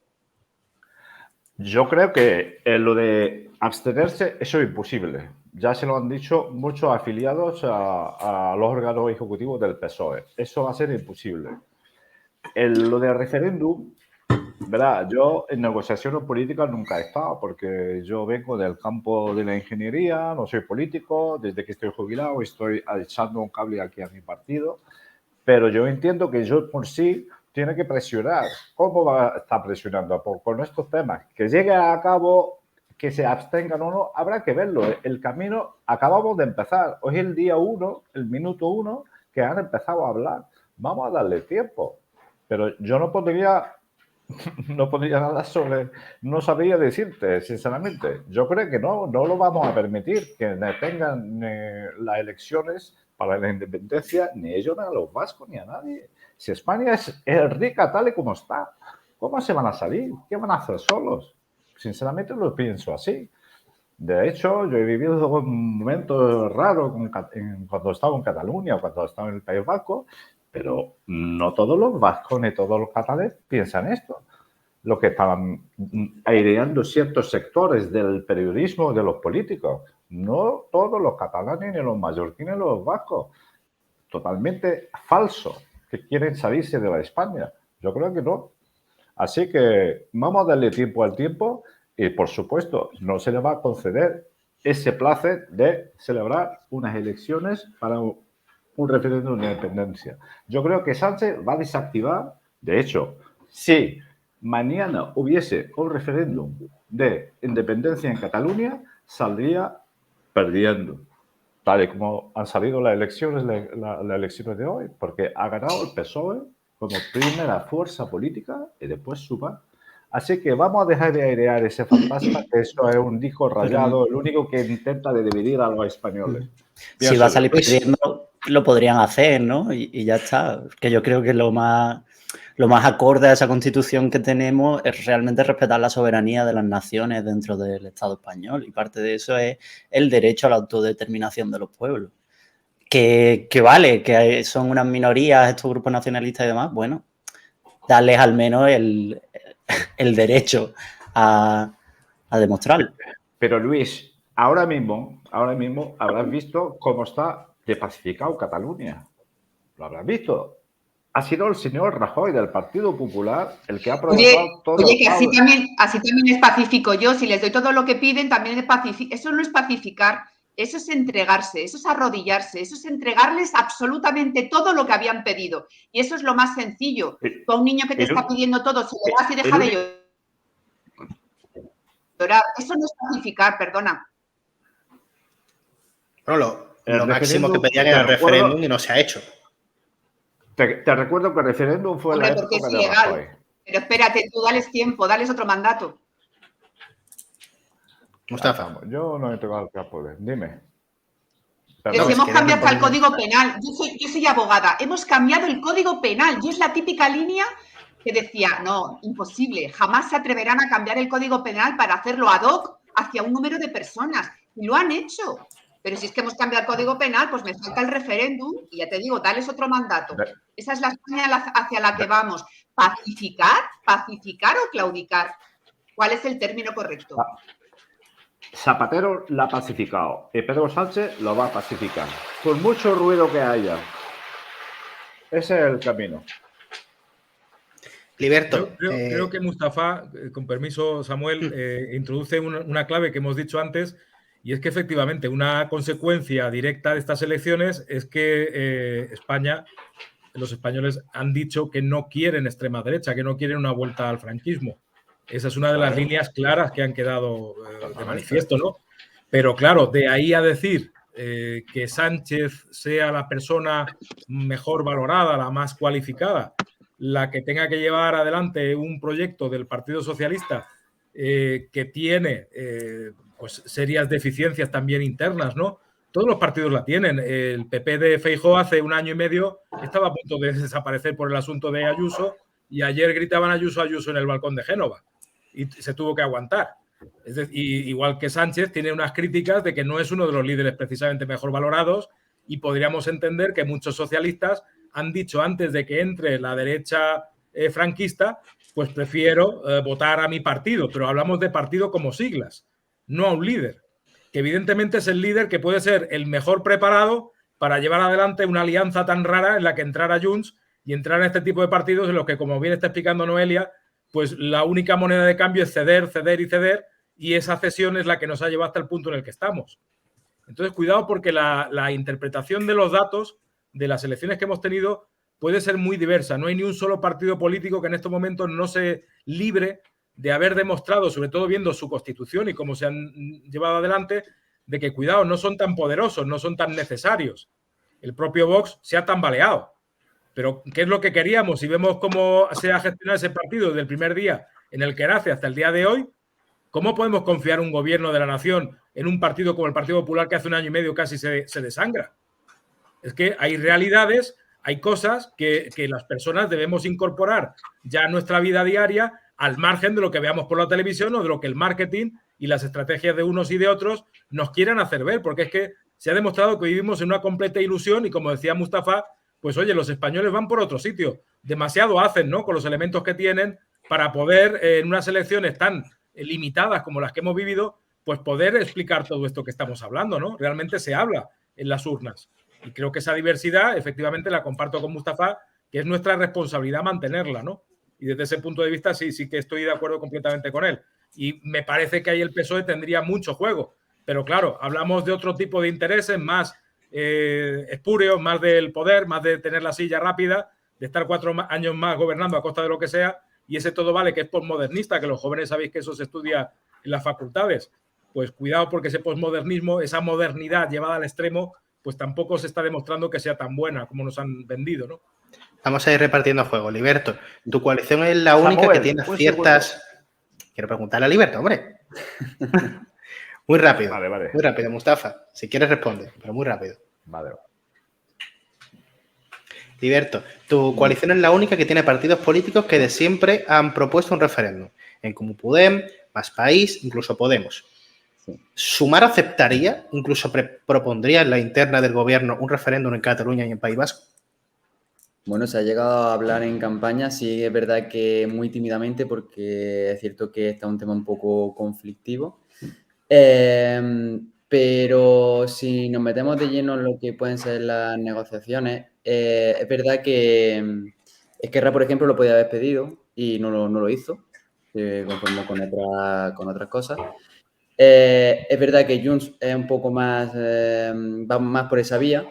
S8: Yo creo que lo de abstenerse, eso es imposible. Ya se lo han dicho muchos afiliados a los órganos ejecutivos del PSOE. Eso va a ser imposible. Lo del referéndum, ¿verdad? Yo en negociaciones políticas nunca he estado porque yo vengo del campo de la ingeniería, no soy político, desde que estoy jubilado estoy echando un cable aquí a mi partido, pero yo entiendo que yo por sí tiene que presionar. ¿Cómo va a estar presionando? Con estos temas. Que llegue a cabo, que se abstengan o no, habrá que verlo. El camino, acabamos de empezar. Hoy es el día 1, el minuto 1, que han empezado a hablar. Vamos a darle tiempo. Pero yo no podría No podría nada sobre, no sabría decirte, sinceramente. Yo creo que no lo vamos a permitir que tengan las elecciones para la independencia, ni ellos, ni a los vascos, ni a nadie. Si España es rica tal y como está, ¿cómo se van a salir? ¿Qué van a hacer solos? Sinceramente lo pienso así. De hecho, yo he vivido un momento raro cuando estaba en Cataluña o cuando estaba en el País Vasco, pero no todos los vascos ni todos los catalanes piensan esto. Lo que estaban aireando ciertos sectores del periodismo, de los políticos. No todos los catalanes, ni los mallorquines, ni los vascos. Totalmente falso, que quieren salirse de la España. Yo creo que no. Así que vamos a darle tiempo al tiempo y, por supuesto, no se le va a conceder ese placer de celebrar unas elecciones para un referéndum de independencia. Yo creo que Sánchez va a desactivar, de hecho, si mañana hubiese un referéndum de independencia en Cataluña, saldría perdiendo, tal y como han salido las elecciones de hoy, porque ha ganado el PSOE como primera fuerza política y después SUMAR. Así que vamos a dejar de airear ese fantasma, que eso es un disco rayado, el único que intenta de dividir a los españoles.
S6: Si va a salir perdiendo, lo podrían hacer, ¿no? Y ya está. Que yo creo que lo más acorde a esa constitución que tenemos es realmente respetar la soberanía de las naciones dentro del Estado español. Y parte de eso es el derecho a la autodeterminación de los pueblos. Que vale, que son unas minorías estos grupos nacionalistas y demás, bueno, darles al menos el derecho a demostrarlo.
S8: Pero Luis, ahora mismo habrás visto cómo está despacificado Cataluña. Lo habrás visto. Ha sido el señor Rajoy del Partido Popular el que ha provocado todo.
S4: Oye, que así también es pacífico yo. Si les doy todo lo que piden, también es pacífico. Eso no es pacificar, eso es entregarse, eso es arrodillarse, eso es entregarles absolutamente todo lo que habían pedido. Y eso es lo más sencillo. Tú a un niño que te está pidiendo todo, si le das y deja de llorar, eso no es pacificar, perdona.
S1: Bueno, lo máximo que pedían era el referéndum y no se ha hecho.
S8: Te recuerdo que el referéndum fue la época
S4: porque es ilegal. Pero espérate, tú dales tiempo, dales otro mandato.
S1: Mustafa.
S8: Yo no he tocado el poder. Dime.
S4: Pero si hemos cambiado hasta el Código Penal. Yo soy abogada. Hemos cambiado el Código Penal y es la típica línea que decía, no, imposible. Jamás se atreverán a cambiar el Código Penal para hacerlo ad hoc hacia un número de personas. Y lo han hecho. Pero si es que hemos cambiado el Código Penal, pues me falta el referéndum y ya te digo, dales otro mandato. Esa es la España hacia la que vamos. ¿Pacificar o claudicar? ¿Cuál es el término correcto?
S8: Zapatero la ha pacificado y Pedro Sánchez lo va a pacificar. Por mucho ruido que haya. Ese es el camino.
S1: Liberto.
S5: Creo que Mustafa, con permiso Samuel, introduce una clave que hemos dicho antes. Y es que efectivamente una consecuencia directa de estas elecciones es que los españoles han dicho que no quieren extrema derecha, que no quieren una vuelta al franquismo. Esa es una de las líneas claras que han quedado de manifiesto, ¿no? Pero claro, de ahí a decir que Sánchez sea la persona mejor valorada, la más cualificada, la que tenga que llevar adelante un proyecto del Partido Socialista que tiene pues serias deficiencias también internas, ¿no? Todos los partidos la tienen. El PP de Feijóo hace un año y medio estaba a punto de desaparecer por el asunto de Ayuso y ayer gritaban Ayuso, Ayuso en el balcón de Génova y se tuvo que aguantar. Es decir, igual que Sánchez tiene unas críticas de que no es uno de los líderes precisamente mejor valorados y podríamos entender que muchos socialistas han dicho antes de que entre la derecha franquista, pues prefiero votar a mi partido, pero hablamos de partido como siglas, no a un líder, que evidentemente es el líder que puede ser el mejor preparado para llevar adelante una alianza tan rara en la que entrara Junts y entrar en este tipo de partidos en los que, como bien está explicando Noelia, pues la única moneda de cambio es ceder, ceder y ceder, y esa cesión es la que nos ha llevado hasta el punto en el que estamos. Entonces, cuidado porque la interpretación de los datos de las elecciones que hemos tenido puede ser muy diversa. No hay ni un solo partido político que en estos momentos no se libre de haber demostrado, sobre todo viendo su constitución y cómo se han llevado adelante, de que, cuidado, no son tan poderosos, no son tan necesarios. El propio Vox se ha tambaleado. Pero ¿qué es lo que queríamos? Si vemos cómo se ha gestionado ese partido desde el primer día en el que nace hasta el día de hoy, ¿cómo podemos confiar un gobierno de la nación en un partido como el Partido Popular que hace 1 año y medio casi se desangra? Es que hay realidades, hay cosas que las personas debemos incorporar ya a nuestra vida diaria al margen de lo que veamos por la televisión o de lo que el marketing y las estrategias de unos y de otros nos quieran hacer ver, porque es que se ha demostrado que vivimos en una completa ilusión y, como decía Mustafa, pues oye, los españoles van por otro sitio. Demasiado hacen, ¿no?, con los elementos que tienen para poder, en unas elecciones tan limitadas como las que hemos vivido, pues poder explicar todo esto que estamos hablando, ¿no? Realmente se habla en las urnas. Y creo que esa diversidad, efectivamente, la comparto con Mustafa, que es nuestra responsabilidad mantenerla, ¿no? Y desde ese punto de vista sí que estoy de acuerdo completamente con él. Y me parece que ahí el PSOE tendría mucho juego. Pero claro, hablamos de otro tipo de intereses más espurios, más del poder, más de tener la silla rápida, de estar 4 años más gobernando a costa de lo que sea, y ese todo vale que es postmodernista, que los jóvenes sabéis que eso se estudia en las facultades. Pues cuidado, porque ese postmodernismo, esa modernidad llevada al extremo, pues tampoco se está demostrando que sea tan buena como nos han vendido, ¿no?
S1: Vamos a ir repartiendo juego. Liberto, tu coalición es la única que tiene ciertas... Quiero preguntarle a Liberto, hombre. Muy rápido.
S8: Vale.
S1: Muy rápido, Mustafa. Si quieres responde, pero muy rápido.
S8: Vale.
S1: Liberto, tu coalición es la única que tiene partidos políticos que de siempre han propuesto un referéndum. En Comú Podem, Más País, incluso Podemos.
S7: Sí.
S1: ¿Sumar aceptaría, incluso propondría en la interna del gobierno un referéndum en Cataluña y en País Vasco?
S7: Bueno, se ha llegado a hablar en campaña, sí es verdad que muy tímidamente, porque es cierto que está un tema un poco conflictivo. Pero si nos metemos de lleno en lo que pueden ser las negociaciones, es verdad que Esquerra, por ejemplo, lo podía haber pedido y no lo hizo, conformó con otras cosas. Es verdad que Junts es un poco más, va más por esa vía.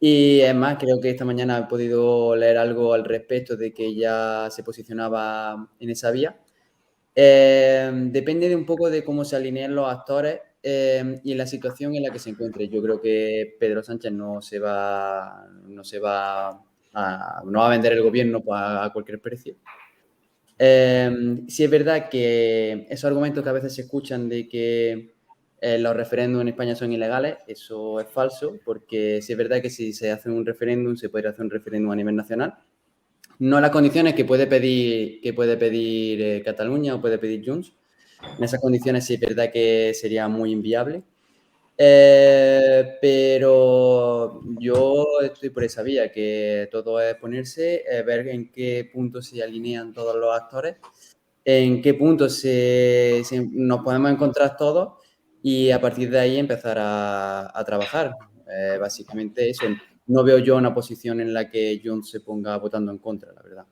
S7: Y es más, creo que esta mañana he podido leer algo al respecto de que ya se posicionaba en esa vía. Depende de un poco de cómo se alineen los actores y en la situación en la que se encuentre. Yo creo que Pedro Sánchez no va a vender el gobierno a cualquier precio. Sí es verdad que esos argumentos que a veces se escuchan de que los referéndums en España son ilegales, eso es falso, porque sí es verdad que si se hace un referéndum, se puede hacer un referéndum a nivel nacional. No las condiciones que puede pedir Cataluña o puede pedir Junts. En esas condiciones sí es verdad que sería muy inviable. Pero yo estoy por esa vía, que todo es ponerse, ver en qué punto se alinean todos los actores, en qué punto nos podemos encontrar todos y a partir de ahí empezar a trabajar. Básicamente eso. No veo yo una posición en la que Junts se ponga votando en contra, la verdad.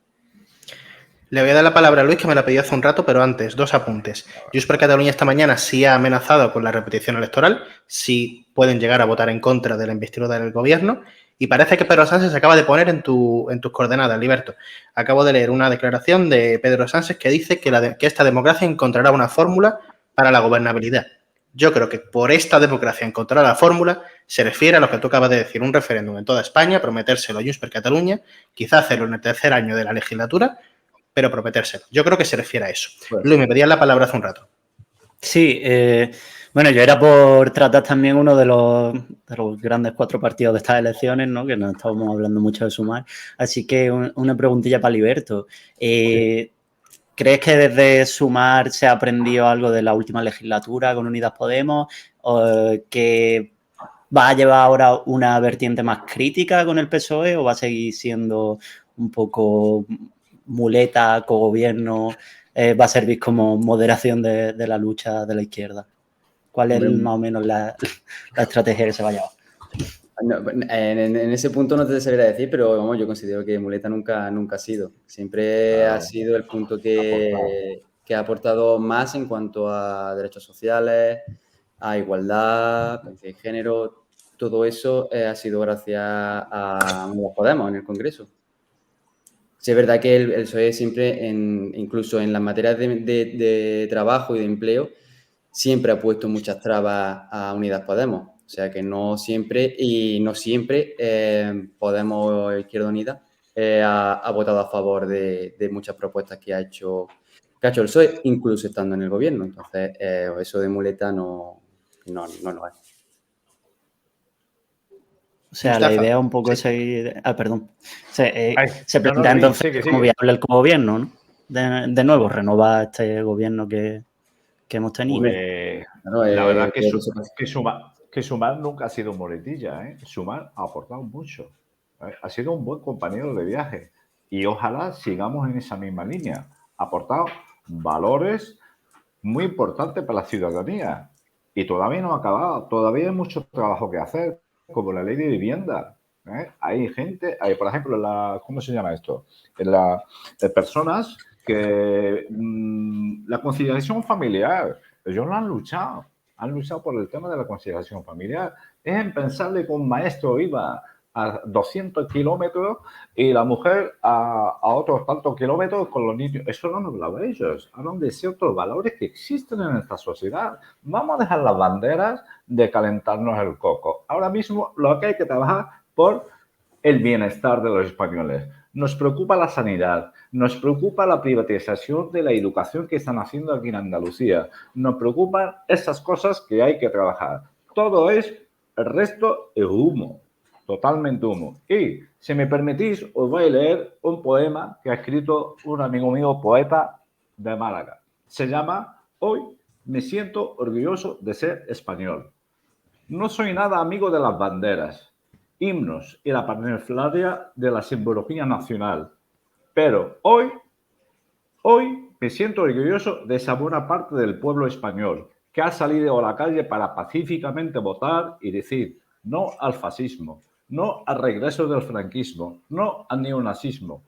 S1: Le voy a dar la palabra a Luis, que me la pidió hace un rato, pero antes, 2 apuntes. Junts per Catalunya esta mañana sí ha amenazado con la repetición electoral, sí pueden llegar a votar en contra de la investidura del gobierno, y parece que Pedro Sánchez se acaba de poner en tus coordenadas, Liberto. Acabo de leer una declaración de Pedro Sánchez que dice que esta democracia encontrará una fórmula para la gobernabilidad. Yo creo que por esta democracia encontrar la fórmula se refiere a lo que tú acabas de decir, un referéndum en toda España, prometérselo a Junts per Catalunya, quizá hacerlo en el tercer año de la legislatura, pero prometérselo. Yo creo que se refiere a eso. Pues, Luis, me pedías la palabra hace un rato.
S6: Sí, bueno, yo era por tratar también uno de los grandes 4 partidos de estas elecciones, ¿no? Que nos estábamos hablando mucho de Sumar. Así que una preguntilla para Liberto. ¿Crees que desde Sumar se ha aprendido algo de la última legislatura con Unidas Podemos? ¿O que va a llevar ahora una vertiente más crítica con el PSOE o va a seguir siendo un poco muleta, cogobierno, va a servir como moderación de la lucha de la izquierda? ¿Cuál es más o menos la estrategia que se va a llevar?
S7: No, en ese punto no te sabría decir, pero vamos, yo considero que muleta nunca ha sido. Siempre ha sido el punto que ha aportado más en cuanto a derechos sociales, a igualdad, de género. Todo eso ha sido gracias a Unidas Podemos en el Congreso. Sí, es verdad que el PSOE siempre, incluso en las materias de trabajo y de empleo, siempre ha puesto muchas trabas a Unidas Podemos. O sea que no siempre Podemos Izquierda Unida ha votado a favor de muchas propuestas que ha hecho el PSOE, incluso estando en el gobierno. Entonces, eso de muleta no lo es.
S6: O sea,
S1: Mustafa,
S6: la idea un poco es seguir... perdón. Se plantea entonces
S8: sigue.
S6: como viable el gobierno, ¿no? De nuevo, renovar este gobierno que hemos tenido.
S8: Pues, la verdad que Sumar nunca ha sido muletilla, ¿eh? Sumar ha aportado mucho. Ha sido un buen compañero de viaje. Y ojalá sigamos en esa misma línea. Ha aportado valores muy importantes para la ciudadanía. Y todavía no ha acabado. Todavía hay mucho trabajo que hacer, como la ley de vivienda. Hay gente, por ejemplo, ¿cómo se llama esto? Personas que la conciliación familiar, ellos lo han luchado por el tema de la conciliación familiar. Es impensable que un maestro iba a 200 kilómetros y la mujer a otros tantos kilómetros con los niños. Eso no lo hablan ellos. Hablan de ciertos valores que existen en esta sociedad. Vamos a dejar las banderas de calentarnos el coco. Ahora mismo lo que hay que trabajar por el bienestar de los españoles. Nos preocupa la sanidad, nos preocupa la privatización de la educación que están haciendo aquí en Andalucía, nos preocupan esas cosas que hay que trabajar. Todo el resto es humo, totalmente humo. Y, si me permitís, os voy a leer un poema que ha escrito un amigo mío, poeta de Málaga. Se llama Hoy me siento orgulloso de ser español. No soy nada amigo de las banderas, himnos y la parafernalia de la simbología nacional. Pero hoy me siento orgulloso de esa buena parte del pueblo español que ha salido a la calle para pacíficamente votar y decir no al fascismo, no al regreso del franquismo, no al neonazismo.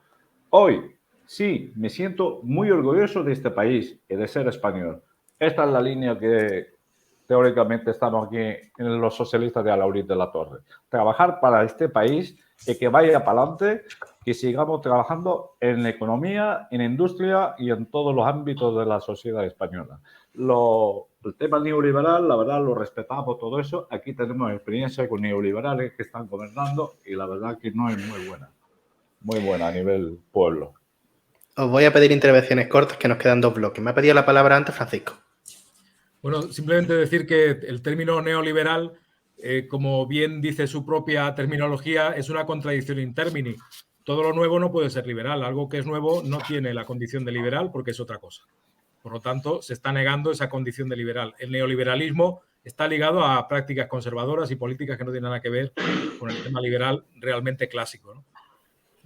S8: Hoy sí me siento muy orgulloso de este país y de ser español. Esta es la línea que teóricamente estamos aquí en los socialistas de Alaurín de la Torre. Trabajar para este país y que vaya para adelante, que sigamos trabajando en la economía, en la industria y en todos los ámbitos de la sociedad española. El tema neoliberal, la verdad, lo respetamos todo eso. Aquí tenemos experiencia con neoliberales que están gobernando y la verdad que no es muy buena a nivel pueblo.
S1: Os voy a pedir intervenciones cortas, que nos quedan 2 bloques. Me ha pedido la palabra antes Francisco.
S5: Bueno, simplemente decir que el término neoliberal, como bien dice su propia terminología, es una contradicción in termini. Todo lo nuevo no puede ser liberal. Algo que es nuevo no tiene la condición de liberal porque es otra cosa. Por lo tanto, se está negando esa condición de liberal. El neoliberalismo está ligado a prácticas conservadoras y políticas que no tienen nada que ver con el tema liberal realmente clásico, ¿no?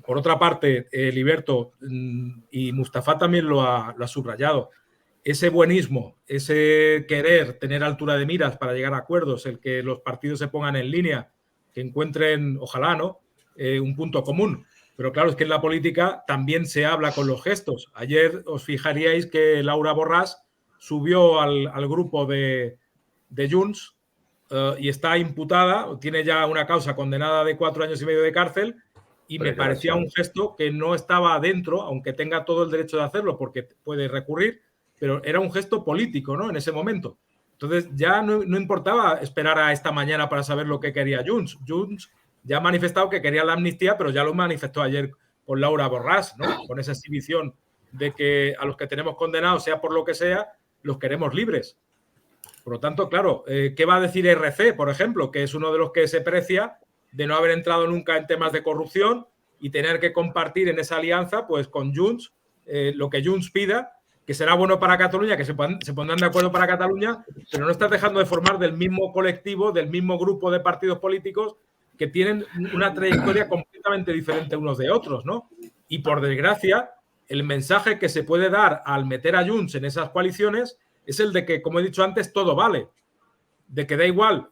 S5: Por otra parte, Liberto y Mustafa también lo ha subrayado. Ese buenismo, ese querer tener altura de miras para llegar a acuerdos, el que los partidos se pongan en línea, que encuentren, ojalá, ¿no?, un punto común. Pero claro, es que en la política también se habla con los gestos. Ayer os fijaríais que Laura Borràs subió al grupo de Junts y está imputada, tiene ya una causa condenada de 4 años y medio de cárcel, y me parecía un gesto que no estaba dentro, aunque tenga todo el derecho de hacerlo porque puede recurrir, pero era un gesto político, ¿no?, en ese momento. Entonces ya no importaba esperar a esta mañana para saber lo que quería Junts. Junts ya ha manifestado que quería la amnistía, pero ya lo manifestó ayer con Laura Borràs, ¿no?, con esa exhibición de que a los que tenemos condenados, sea por lo que sea, los queremos libres. Por lo tanto, claro, ¿qué va a decir RC, por ejemplo, que es uno de los que se precia de no haber entrado nunca en temas de corrupción y tener que compartir en esa alianza pues con Junts lo que Junts pida, que será bueno para Cataluña, que se pondrán de acuerdo para Cataluña, pero no estás dejando de formar del mismo colectivo, del mismo grupo de partidos políticos que tienen una trayectoria completamente diferente unos de otros, ¿no? Y por desgracia, el mensaje que se puede dar al meter a Junts en esas coaliciones es el de que, como he dicho antes, todo vale. De que da igual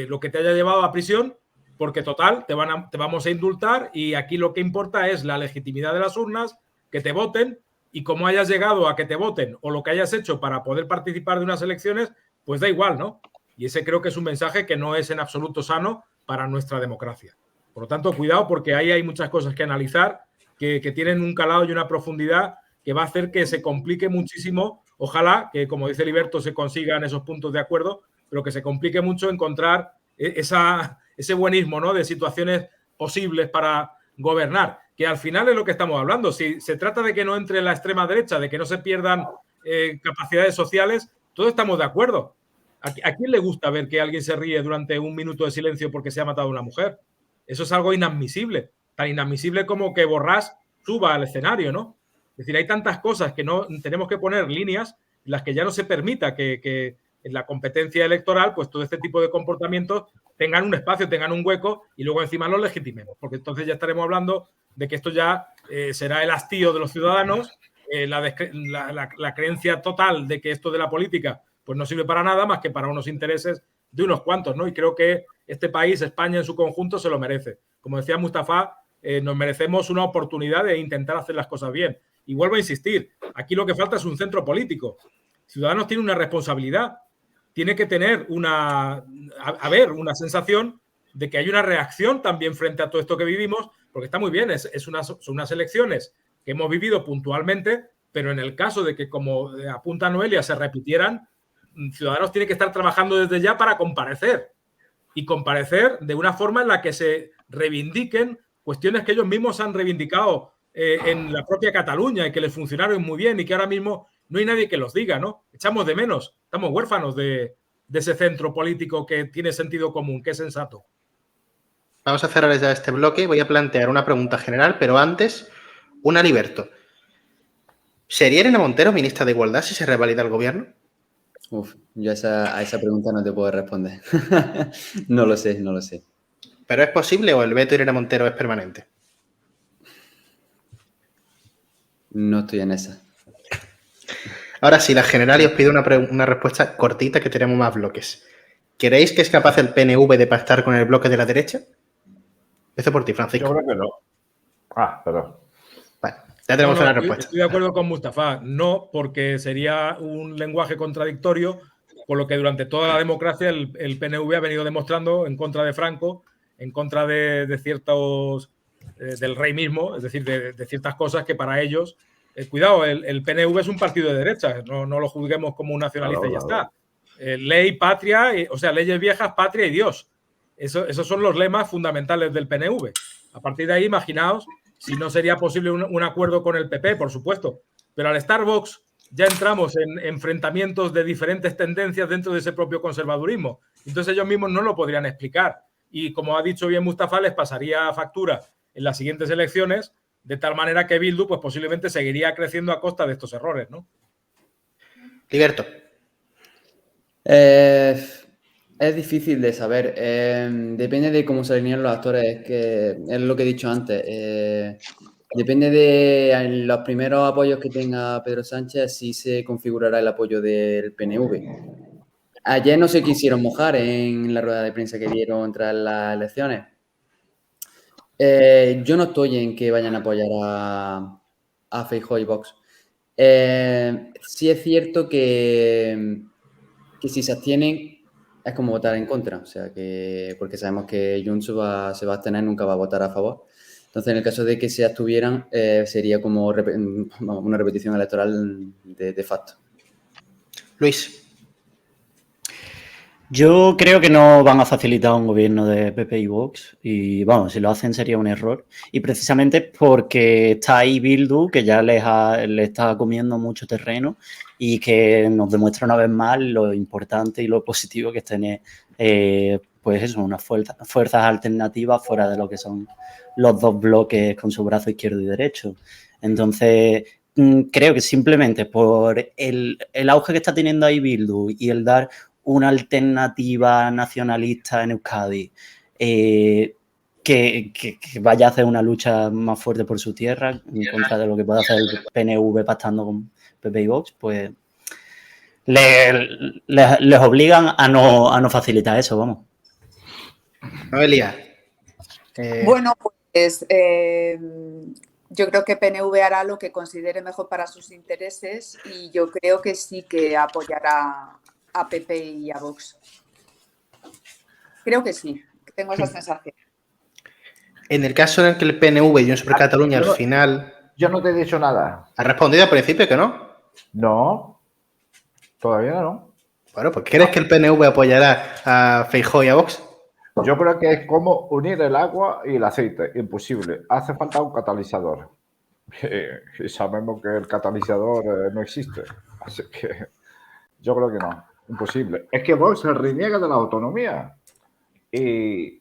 S5: lo que te haya llevado a prisión, porque total, te vamos a indultar y aquí lo que importa es la legitimidad de las urnas, que te voten, y cómo hayas llegado a que te voten o lo que hayas hecho para poder participar de unas elecciones, pues da igual, ¿no? Y ese creo que es un mensaje que no es en absoluto sano para nuestra democracia. Por lo tanto, cuidado, porque ahí hay muchas cosas que analizar que tienen un calado y una profundidad que va a hacer que se complique muchísimo. Ojalá que, como dice Liberto, se consigan esos puntos de acuerdo, pero que se complique mucho encontrar ese buenismo, ¿no?, de situaciones posibles para gobernar. que al final es lo que estamos hablando. Si se trata de que no entre la extrema derecha, de que no se pierdan capacidades sociales, todos estamos de acuerdo. ¿A quién le gusta ver que alguien se ríe durante un minuto de silencio porque se ha matado a una mujer? Eso es algo inadmisible. Tan inadmisible como que Borràs suba al escenario, ¿no? Es decir, hay tantas cosas que no tenemos que poner líneas en las que ya no se permita que en la competencia electoral, pues todo este tipo de comportamientos tengan un espacio, tengan un hueco y luego encima los legitimemos. Porque entonces ya estaremos hablando de que esto ya será el hastío de los ciudadanos, la creencia total de que esto de la política pues no sirve para nada más que para unos intereses de unos cuantos, ¿no? Y creo que este país, España en su conjunto, se lo merece. Como decía Mustafa, nos merecemos una oportunidad de intentar hacer las cosas bien. Y vuelvo a insistir, aquí lo que falta es un centro político. Ciudadanos tiene una responsabilidad, tiene que tener una sensación de que hay una reacción también frente a todo esto que vivimos, porque está muy bien, son unas elecciones que hemos vivido puntualmente, pero en el caso de que, como apunta Noelia, se repitieran, Ciudadanos tiene que estar trabajando desde ya para comparecer y comparecer de una forma en la que se reivindiquen cuestiones que ellos mismos han reivindicado en la propia Cataluña y que les funcionaron muy bien y que ahora mismo no hay nadie que los diga, ¿no? Echamos de menos, estamos huérfanos de ese centro político que tiene sentido común, que es sensato.
S1: Vamos a cerrar ya este bloque. Voy a plantear una pregunta general, pero antes, una Heriberto. ¿Sería Irene Montero ministra de Igualdad si se revalida el gobierno?
S7: Uf, yo a esa pregunta no te puedo responder. No lo sé.
S1: ¿Pero es posible o el veto de Irene Montero es permanente?
S7: No estoy en esa.
S1: Ahora sí, la general, y os pido una respuesta cortita, que tenemos más bloques. ¿Queréis que es capaz el PNV de pactar con el bloque de la derecha? Empiezo por ti, Francisco.
S8: Yo creo que no. Perdón.
S1: Vale, ya tenemos una respuesta.
S5: Estoy de acuerdo con Mustafa. No, porque sería un lenguaje contradictorio, por lo que durante toda la democracia el PNV ha venido demostrando en contra de Franco, en contra de ciertos... del rey mismo, es decir, de ciertas cosas que para ellos... cuidado, el PNV es un partido de derecha, no lo juzguemos como un nacionalista y ya está. Ley, patria, o sea, leyes viejas, patria y Dios. Esos son los lemas fundamentales del PNV. A partir de ahí, imaginaos si no sería posible un acuerdo con el PP, por supuesto. Pero al estar Vox ya entramos en enfrentamientos de diferentes tendencias dentro de ese propio conservadurismo. Entonces ellos mismos no lo podrían explicar. Y como ha dicho bien Mustafa, les pasaría factura en las siguientes elecciones, de tal manera que Bildu pues posiblemente seguiría creciendo a costa de estos errores, ¿no?
S1: Liberto.
S7: Es difícil de saber. Depende de cómo se alinean los actores, que es lo que he dicho antes. Depende de los primeros apoyos que tenga Pedro Sánchez, si se configurará el apoyo del PNV. Ayer no se quisieron mojar en la rueda de prensa que dieron tras las elecciones. Yo no estoy en que vayan a apoyar a Feijóo y Vox. Sí es cierto que si se abstienen es como votar en contra, o sea que porque sabemos que Junts se va a abstener, nunca va a votar a favor. Entonces, en el caso de que se abstuvieran, sería como una repetición electoral de facto.
S1: Luis.
S6: Yo creo que no van a facilitar un gobierno de PP y Vox y, vamos, si lo hacen sería un error. Y precisamente porque está ahí Bildu, que ya le está comiendo mucho terreno y que nos demuestra una vez más lo importante y lo positivo que es tener, pues eso, unas fuerzas alternativas fuera de lo que son los dos bloques con su brazo izquierdo y derecho. Entonces, creo que simplemente por el auge que está teniendo ahí Bildu y el dar una alternativa nacionalista en Euskadi que vaya a hacer una lucha más fuerte por su tierra en contra de lo que puede hacer el PNV pactando con PP y Vox, pues les obligan a no facilitar eso, vamos.
S1: Noelia.
S9: Bueno, pues yo creo que PNV hará lo que considere mejor para sus intereses y yo creo que sí que apoyará a PP y a Vox. Creo que sí, tengo esa sensación.
S1: En el caso en el que el PNV y Junts per Catalunya al final...
S8: Yo no te he dicho nada.
S1: ¿Has respondido al principio que no?
S8: No, todavía no.
S1: Bueno, pues ¿crees que el PNV apoyará a Feijóo y a Vox?
S8: Yo creo que es como unir el agua y el aceite. Imposible. Hace falta un catalizador. Y sabemos que el catalizador no existe. Así que yo creo que no. Imposible. Es que Vox se reniega de la autonomía. Y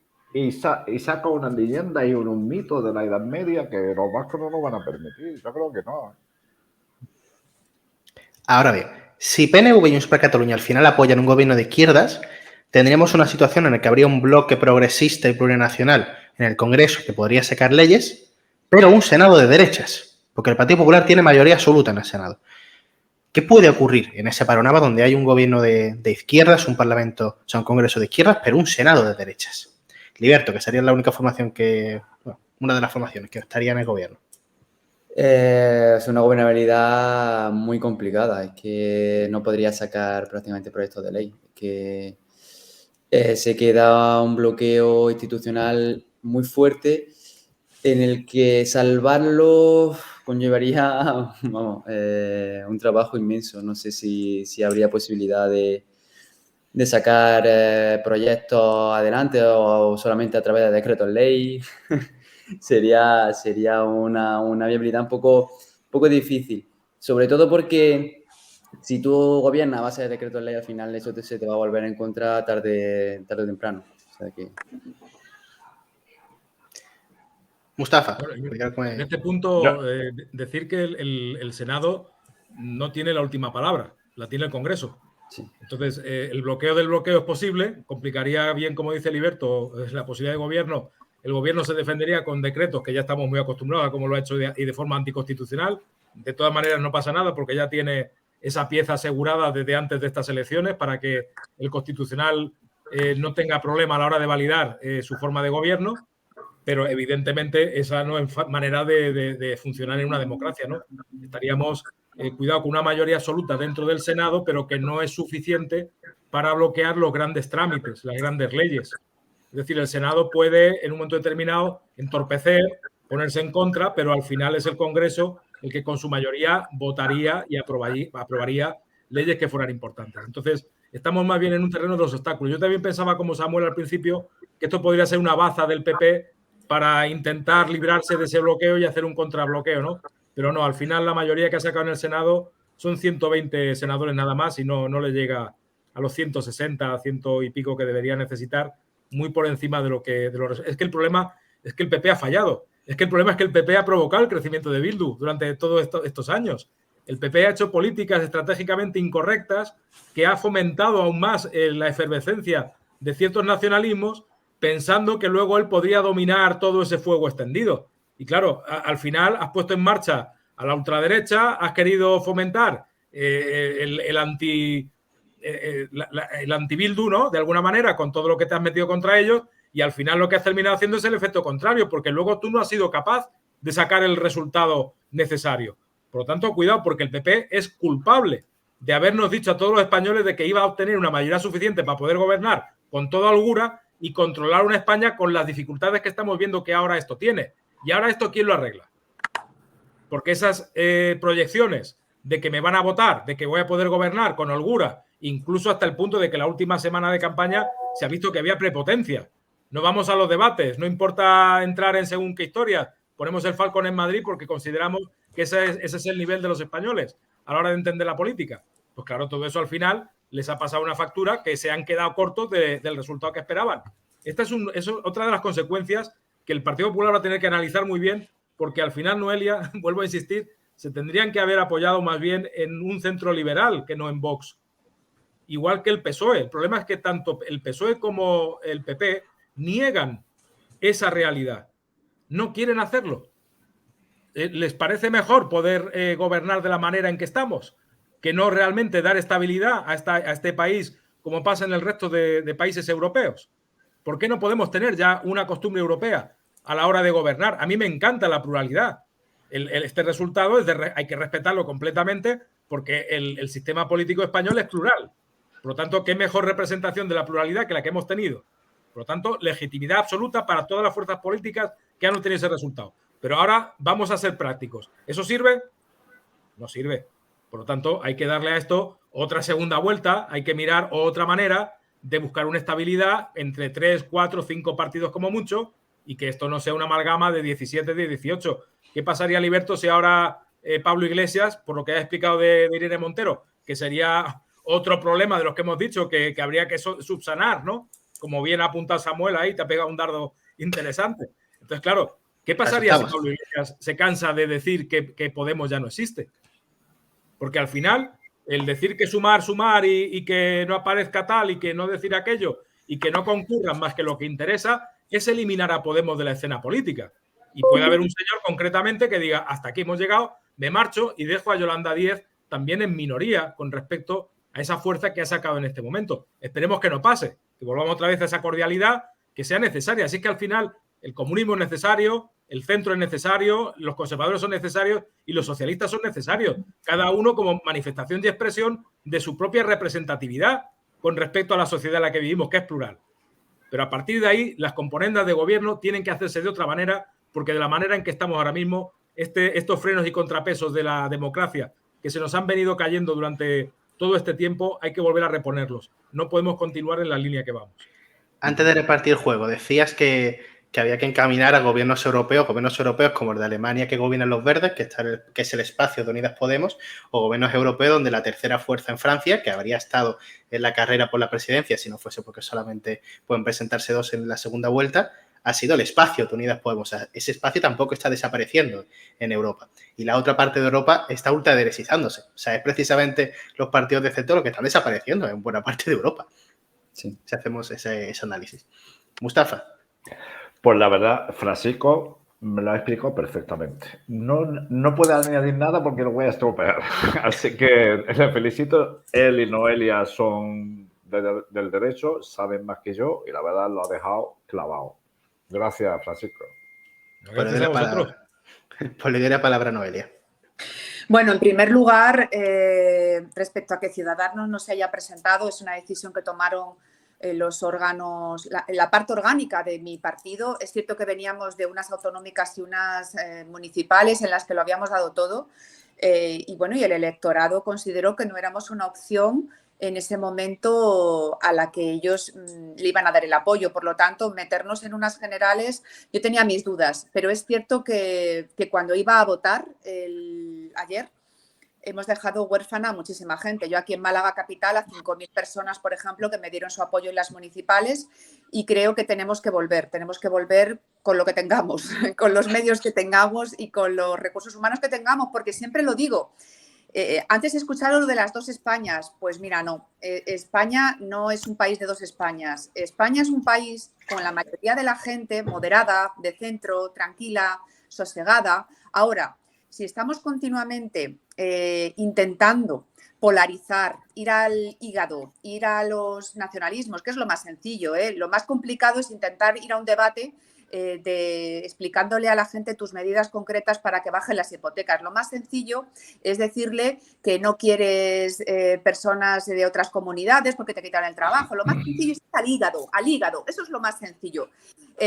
S8: saca una leyenda y un mito de la Edad Media que los vascos no nos van a permitir. Yo creo que no.
S1: Ahora bien, si PNV y Junts per Catalunya al final apoyan un gobierno de izquierdas, tendríamos una situación en la que habría un bloque progresista y plurinacional en el Congreso que podría sacar leyes, pero un Senado de derechas, porque el Partido Popular tiene mayoría absoluta en el Senado. ¿Qué puede ocurrir en ese panorama donde hay un gobierno de izquierdas, un parlamento, o sea, un Congreso de izquierdas, pero un Senado de derechas? Liberto, que sería la única formación una de las formaciones que estaría en el gobierno.
S7: Es una gobernabilidad muy complicada, es que no podría sacar prácticamente proyectos de ley, es que se queda un bloqueo institucional muy fuerte en el que salvarlo conllevaría un trabajo inmenso. No sé si habría posibilidad de sacar proyectos adelante o solamente a través de decretos ley. sería una viabilidad un poco difícil. Sobre todo porque si tú gobiernas a base de decretos ley, al final eso se te va a volver en contra tarde o temprano. O sea que...
S1: Mustafa.
S5: Bueno, en este punto, decir que el Senado no tiene la última palabra, la tiene el Congreso.
S7: Sí.
S5: Entonces, el bloqueo del bloqueo es posible, complicaría bien, como dice Liberto, la posibilidad de gobierno. El gobierno se defendería con decretos que ya estamos muy acostumbrados a cómo lo ha hecho y de forma anticonstitucional. De todas maneras, no pasa nada porque ya tiene esa pieza asegurada desde antes de estas elecciones para que el Constitucional no tenga problema a la hora de validar su forma de gobierno. Pero evidentemente esa no es manera de funcionar en una democracia, ¿no? Estaríamos, cuidado, con una mayoría absoluta dentro del Senado, pero que no es suficiente para bloquear los grandes trámites, las grandes leyes. Es decir, el Senado puede, en un momento determinado, entorpecer, ponerse en contra, pero al final es el Congreso el que con su mayoría votaría y aprobaría leyes que fueran importantes. Entonces, estamos más bien en un terreno de los obstáculos. Yo también pensaba, como Samuel al principio, que esto podría ser una baza del PP para intentar librarse de ese bloqueo y hacer un contrabloqueo, ¿no? Pero no, al final la mayoría que ha sacado en el Senado son 120 senadores nada más y no le llega a los 160, 100 y pico que debería necesitar, muy por encima de lo que... Es que el problema es que el PP ha fallado. Es que el problema es que el PP ha provocado el crecimiento de Bildu durante todos estos años. El PP ha hecho políticas estratégicamente incorrectas que ha fomentado aún más la efervescencia de ciertos nacionalismos, pensando que luego él podría dominar todo ese fuego extendido. Y claro, al final has puesto en marcha a la ultraderecha, has querido fomentar el anti-Bildu, ¿no? De alguna manera, con todo lo que te has metido contra ellos, y al final lo que has terminado haciendo es el efecto contrario, porque luego tú no has sido capaz de sacar el resultado necesario. Por lo tanto, cuidado, porque el PP es culpable de habernos dicho a todos los españoles de que iba a obtener una mayoría suficiente para poder gobernar con toda holgura y controlar una España con las dificultades que estamos viendo que ahora esto tiene. Y ahora esto, ¿quién lo arregla? Porque esas proyecciones de que me van a votar, de que voy a poder gobernar con holgura, incluso hasta el punto de que la última semana de campaña se ha visto que había prepotencia. No vamos a los debates, no importa entrar en según qué historia, ponemos el Falcon en Madrid porque consideramos que ese es el nivel de los españoles a la hora de entender la política. Pues claro, todo eso al final les ha pasado una factura que se han quedado cortos del resultado que esperaban. Esta es otra de las consecuencias que el Partido Popular va a tener que analizar muy bien, porque al final, Noelia, vuelvo a insistir, se tendrían que haber apoyado más bien en un centro liberal que no en Vox. Igual que el PSOE. El problema es que tanto el PSOE como el PP niegan esa realidad. No quieren hacerlo. ¿Les parece mejor poder gobernar de la manera en que estamos? Que no realmente dar estabilidad a este país como pasa en el resto de países europeos. ¿Por qué no podemos tener ya una costumbre europea a la hora de gobernar? A mí me encanta la pluralidad. Este resultado hay que respetarlo completamente porque el sistema político español es plural. Por lo tanto, ¿qué mejor representación de la pluralidad que la que hemos tenido? Por lo tanto, legitimidad absoluta para todas las fuerzas políticas que han obtenido ese resultado. Pero ahora vamos a ser prácticos. ¿Eso sirve? No sirve. Por lo tanto, hay que darle a esto otra segunda vuelta, hay que mirar otra manera de buscar una estabilidad entre 3, 4, 5 partidos como mucho y que esto no sea una amalgama de 17, de 18. ¿Qué pasaría, Liberto, si ahora Pablo Iglesias, por lo que ha explicado de Irene Montero, que sería otro problema de los que hemos dicho que habría que subsanar, ¿no? Como bien apunta Samuel ahí, te ha pegado un dardo interesante. Entonces, claro, ¿qué pasaría si Pablo Iglesias se cansa de decir que Podemos ya no existe? Porque al final, el decir que sumar y que no aparezca tal y que no decir aquello y que no concurran más que lo que interesa es eliminar a Podemos de la escena política. Y puede haber un señor concretamente que diga, hasta aquí hemos llegado, me marcho y dejo a Yolanda Díez también en minoría con respecto a esa fuerza que ha sacado en este momento. Esperemos que no pase, que volvamos otra vez a esa cordialidad que sea necesaria. Así que al final el comunismo es necesario, el centro es necesario, los conservadores son necesarios y los socialistas son necesarios. Cada uno como manifestación y expresión de su propia representatividad con respecto a la sociedad en la que vivimos, que es plural. Pero a partir de ahí, las componendas de gobierno tienen que hacerse de otra manera, porque de la manera en que estamos ahora mismo, estos frenos y contrapesos de la democracia que se nos han venido cayendo durante todo este tiempo, hay que volver a reponerlos. No podemos continuar en la línea que vamos.
S1: Antes de repartir el juego, decías que había que encaminar a gobiernos europeos como el de Alemania, que gobiernan los verdes, que es el espacio de Unidas Podemos, o gobiernos europeos donde la tercera fuerza en Francia, que habría estado en la carrera por la presidencia, si no fuese porque solamente pueden presentarse 2 en la segunda vuelta, ha sido el espacio de Unidas Podemos. O sea, ese espacio tampoco está desapareciendo en Europa. Y la otra parte de Europa está ultraderechizándose. O sea, es precisamente los partidos de centro los que están desapareciendo en buena parte de Europa. Sí. Si hacemos ese análisis. Mustafa.
S8: Pues la verdad, Francisco me lo ha explicado perfectamente. No puedo añadir nada porque lo voy a estropear. Así que le felicito. Él y Noelia son del derecho, saben más que yo y la verdad lo ha dejado clavado. Gracias, Francisco.
S1: Pues le doy la palabra a Noelia.
S9: Bueno, en primer lugar, respecto a que Ciudadanos no se haya presentado, es una decisión que tomaron los órganos, la parte orgánica de mi partido. Es cierto que veníamos de unas autonómicas y unas municipales en las que lo habíamos dado todo y bueno, y el electorado consideró que no éramos una opción en ese momento a la que ellos le iban a dar el apoyo. Por lo tanto, meternos en unas generales, yo tenía mis dudas, pero es cierto que cuando iba a votar ayer, hemos dejado huérfana a muchísima gente. Yo aquí en Málaga Capital a 5.000 personas, por ejemplo, que me dieron su apoyo en las municipales y creo que tenemos que volver con lo que tengamos, con los medios que tengamos y con los recursos humanos que tengamos, porque siempre lo digo. Antes he escuchado lo de las 2 Españas. Pues mira, no. España no es un país de 2 Españas. España es un país con la mayoría de la gente moderada, de centro, tranquila, sosegada. Ahora, si estamos continuamente intentando polarizar, ir al hígado, ir a los nacionalismos, que es lo más sencillo, lo más complicado es intentar ir a un debate explicándole a la gente tus medidas concretas para que bajen las hipotecas. Lo más sencillo es decirle que no quieres personas de otras comunidades porque te quitan el trabajo. Lo más sencillo es al hígado. Eso es lo más sencillo.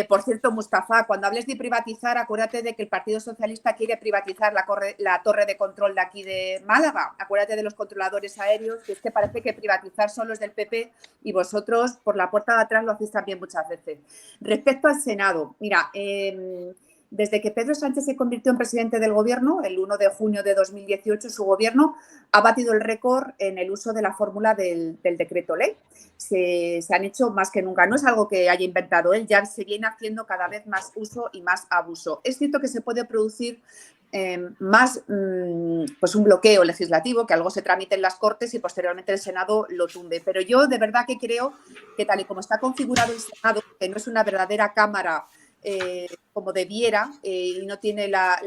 S9: Por cierto, Mustafa, cuando hables de privatizar, acuérdate de que el Partido Socialista quiere privatizar la torre de control de aquí de Málaga. Acuérdate de los controladores aéreos, que es que parece que privatizar solo es del PP y vosotros por la puerta de atrás lo hacéis también muchas veces. Respecto al Senado, mira, desde que Pedro Sánchez se convirtió en presidente del gobierno, el 1 de junio de 2018, su gobierno ha batido el récord en el uso de la fórmula del decreto ley. Se han hecho más que nunca, no es algo que haya inventado él, ya se viene haciendo cada vez más uso y más abuso. Es cierto que se puede producir pues un bloqueo legislativo, que algo se tramite en las Cortes y posteriormente el Senado lo tumbe. Pero yo de verdad que creo que tal y como está configurado el Senado, que no es una verdadera cámara como debiera y no tiene la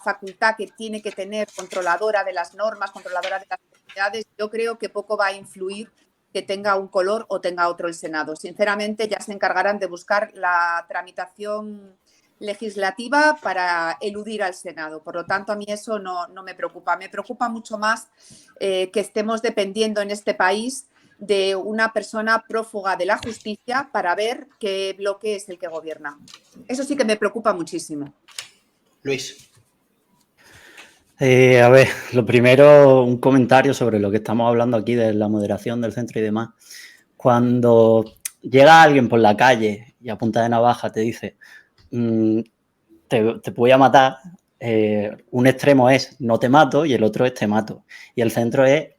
S9: facultad que tiene que tener controladora de las normas, controladora de las actividades, yo creo que poco va a influir que tenga un color o tenga otro el Senado. Sinceramente, ya se encargarán de buscar la tramitación legislativa para eludir al Senado. Por lo tanto, a mí eso no me preocupa. Me preocupa mucho más que estemos dependiendo en este país de una persona prófuga de la justicia para ver qué bloque es el que gobierna. Eso sí que me preocupa muchísimo.
S1: Luis.
S6: A ver, lo primero, un comentario sobre lo que estamos hablando aquí de la moderación del centro y demás. cuando llega alguien por la calle y a punta de navaja te dice te voy a matar, un extremo es no te mato y el otro es te mato. Y el centro es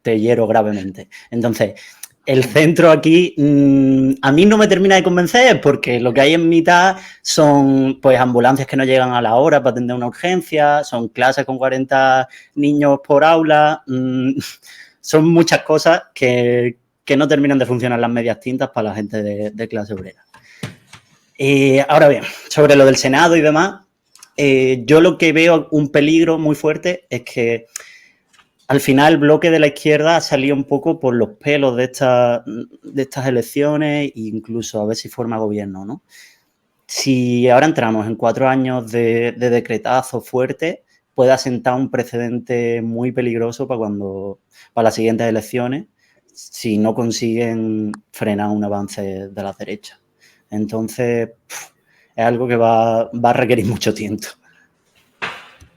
S6: te hiero gravemente. Entonces, el centro aquí a mí no me termina de convencer porque lo que hay en mitad son pues ambulancias que no llegan a la hora para atender una urgencia, son clases con 40 niños por aula, son muchas cosas que no terminan de funcionar las medias tintas para la gente de clase obrera. Ahora bien, sobre lo del Senado y demás, yo lo que veo un peligro muy fuerte es que al final el bloque de la izquierda ha salido un poco por los pelos de estas elecciones e incluso a ver si forma gobierno, ¿no? Si ahora entramos en 4 años de decretazo fuerte, puede asentar un precedente muy peligroso para las siguientes elecciones si no consiguen frenar un avance de la derecha. Entonces, es algo que va a requerir mucho tiempo.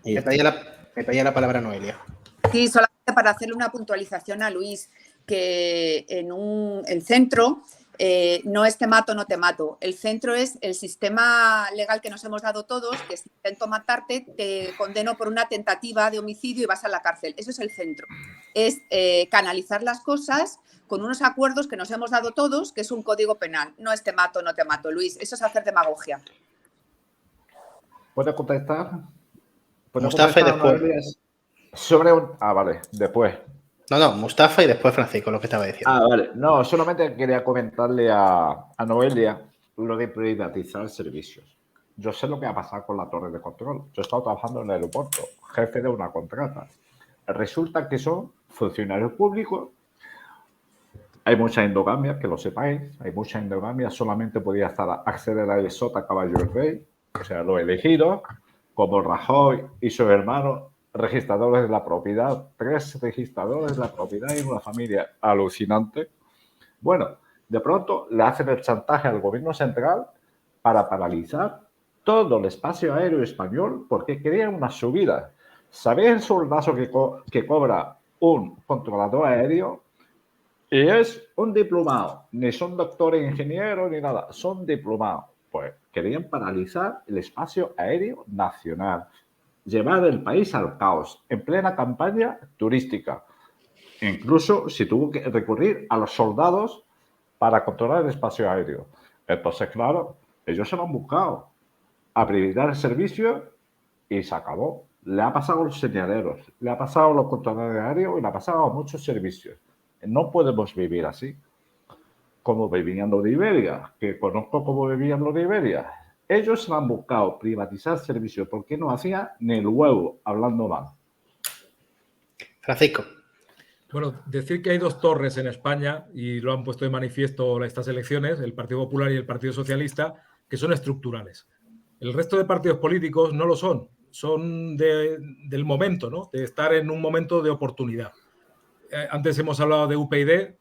S1: Me pedía la palabra Noelia.
S9: Sí, solamente para hacerle una puntualización a Luis, que el centro no es te mato, no te mato. El centro es el sistema legal que nos hemos dado todos, que si intento matarte, te condeno por una tentativa de homicidio y vas a la cárcel. Eso es el centro. Es canalizar las cosas con unos acuerdos que nos hemos dado todos, que es un código penal. No es te mato, no te mato, Luis. Eso es hacer demagogia.
S8: ¿Puedes contestar?
S1: Mustafa y después.
S8: Vale, después.
S1: No, Mustafa y después Francisco, lo que estaba diciendo.
S8: Vale. No, solamente quería comentarle a Noelia lo de privatizar servicios. Yo sé lo que ha pasado con la torre de control. Yo he estado trabajando en el aeropuerto, jefe de una contrata. Resulta que son funcionarios públicos. Hay mucha endogamia, que lo sepáis. Hay mucha endogamia. Solamente podía acceder a Sota Caballo del Rey, o sea, los elegidos, como Rajoy y sus hermanos, registradores de la propiedad, 3 registradores de la propiedad y una familia alucinante. Bueno, de pronto le hacen el chantaje al gobierno central para paralizar todo el espacio aéreo español porque querían una subida. ¿Sabéis el soldazo que cobra un controlador aéreo? Y es un diplomado. Ni son doctores, ingenieros, ni nada. Son diplomados. Pues querían paralizar el espacio aéreo nacional. Llevar el país al caos en plena campaña turística. Incluso si tuvo que recurrir a los soldados para controlar el espacio aéreo. Entonces, claro, ellos se lo han buscado a privatizar el servicio y se acabó. Le ha pasado a los señaleros, le ha pasado a los controladores aéreos y le ha pasado a muchos servicios. No podemos vivir así. Como vivían los de Iberia, que conozco cómo vivían los de Iberia. Ellos han buscado privatizar servicios porque no hacían ni el huevo, hablando mal.
S1: Francisco.
S5: Bueno, decir que hay 2 torres en España, y lo han puesto de manifiesto estas elecciones, el Partido Popular y el Partido Socialista, que son estructurales. El resto de partidos políticos no lo son. Son del momento, ¿no? De estar en un momento de oportunidad. Antes hemos hablado de UPyD,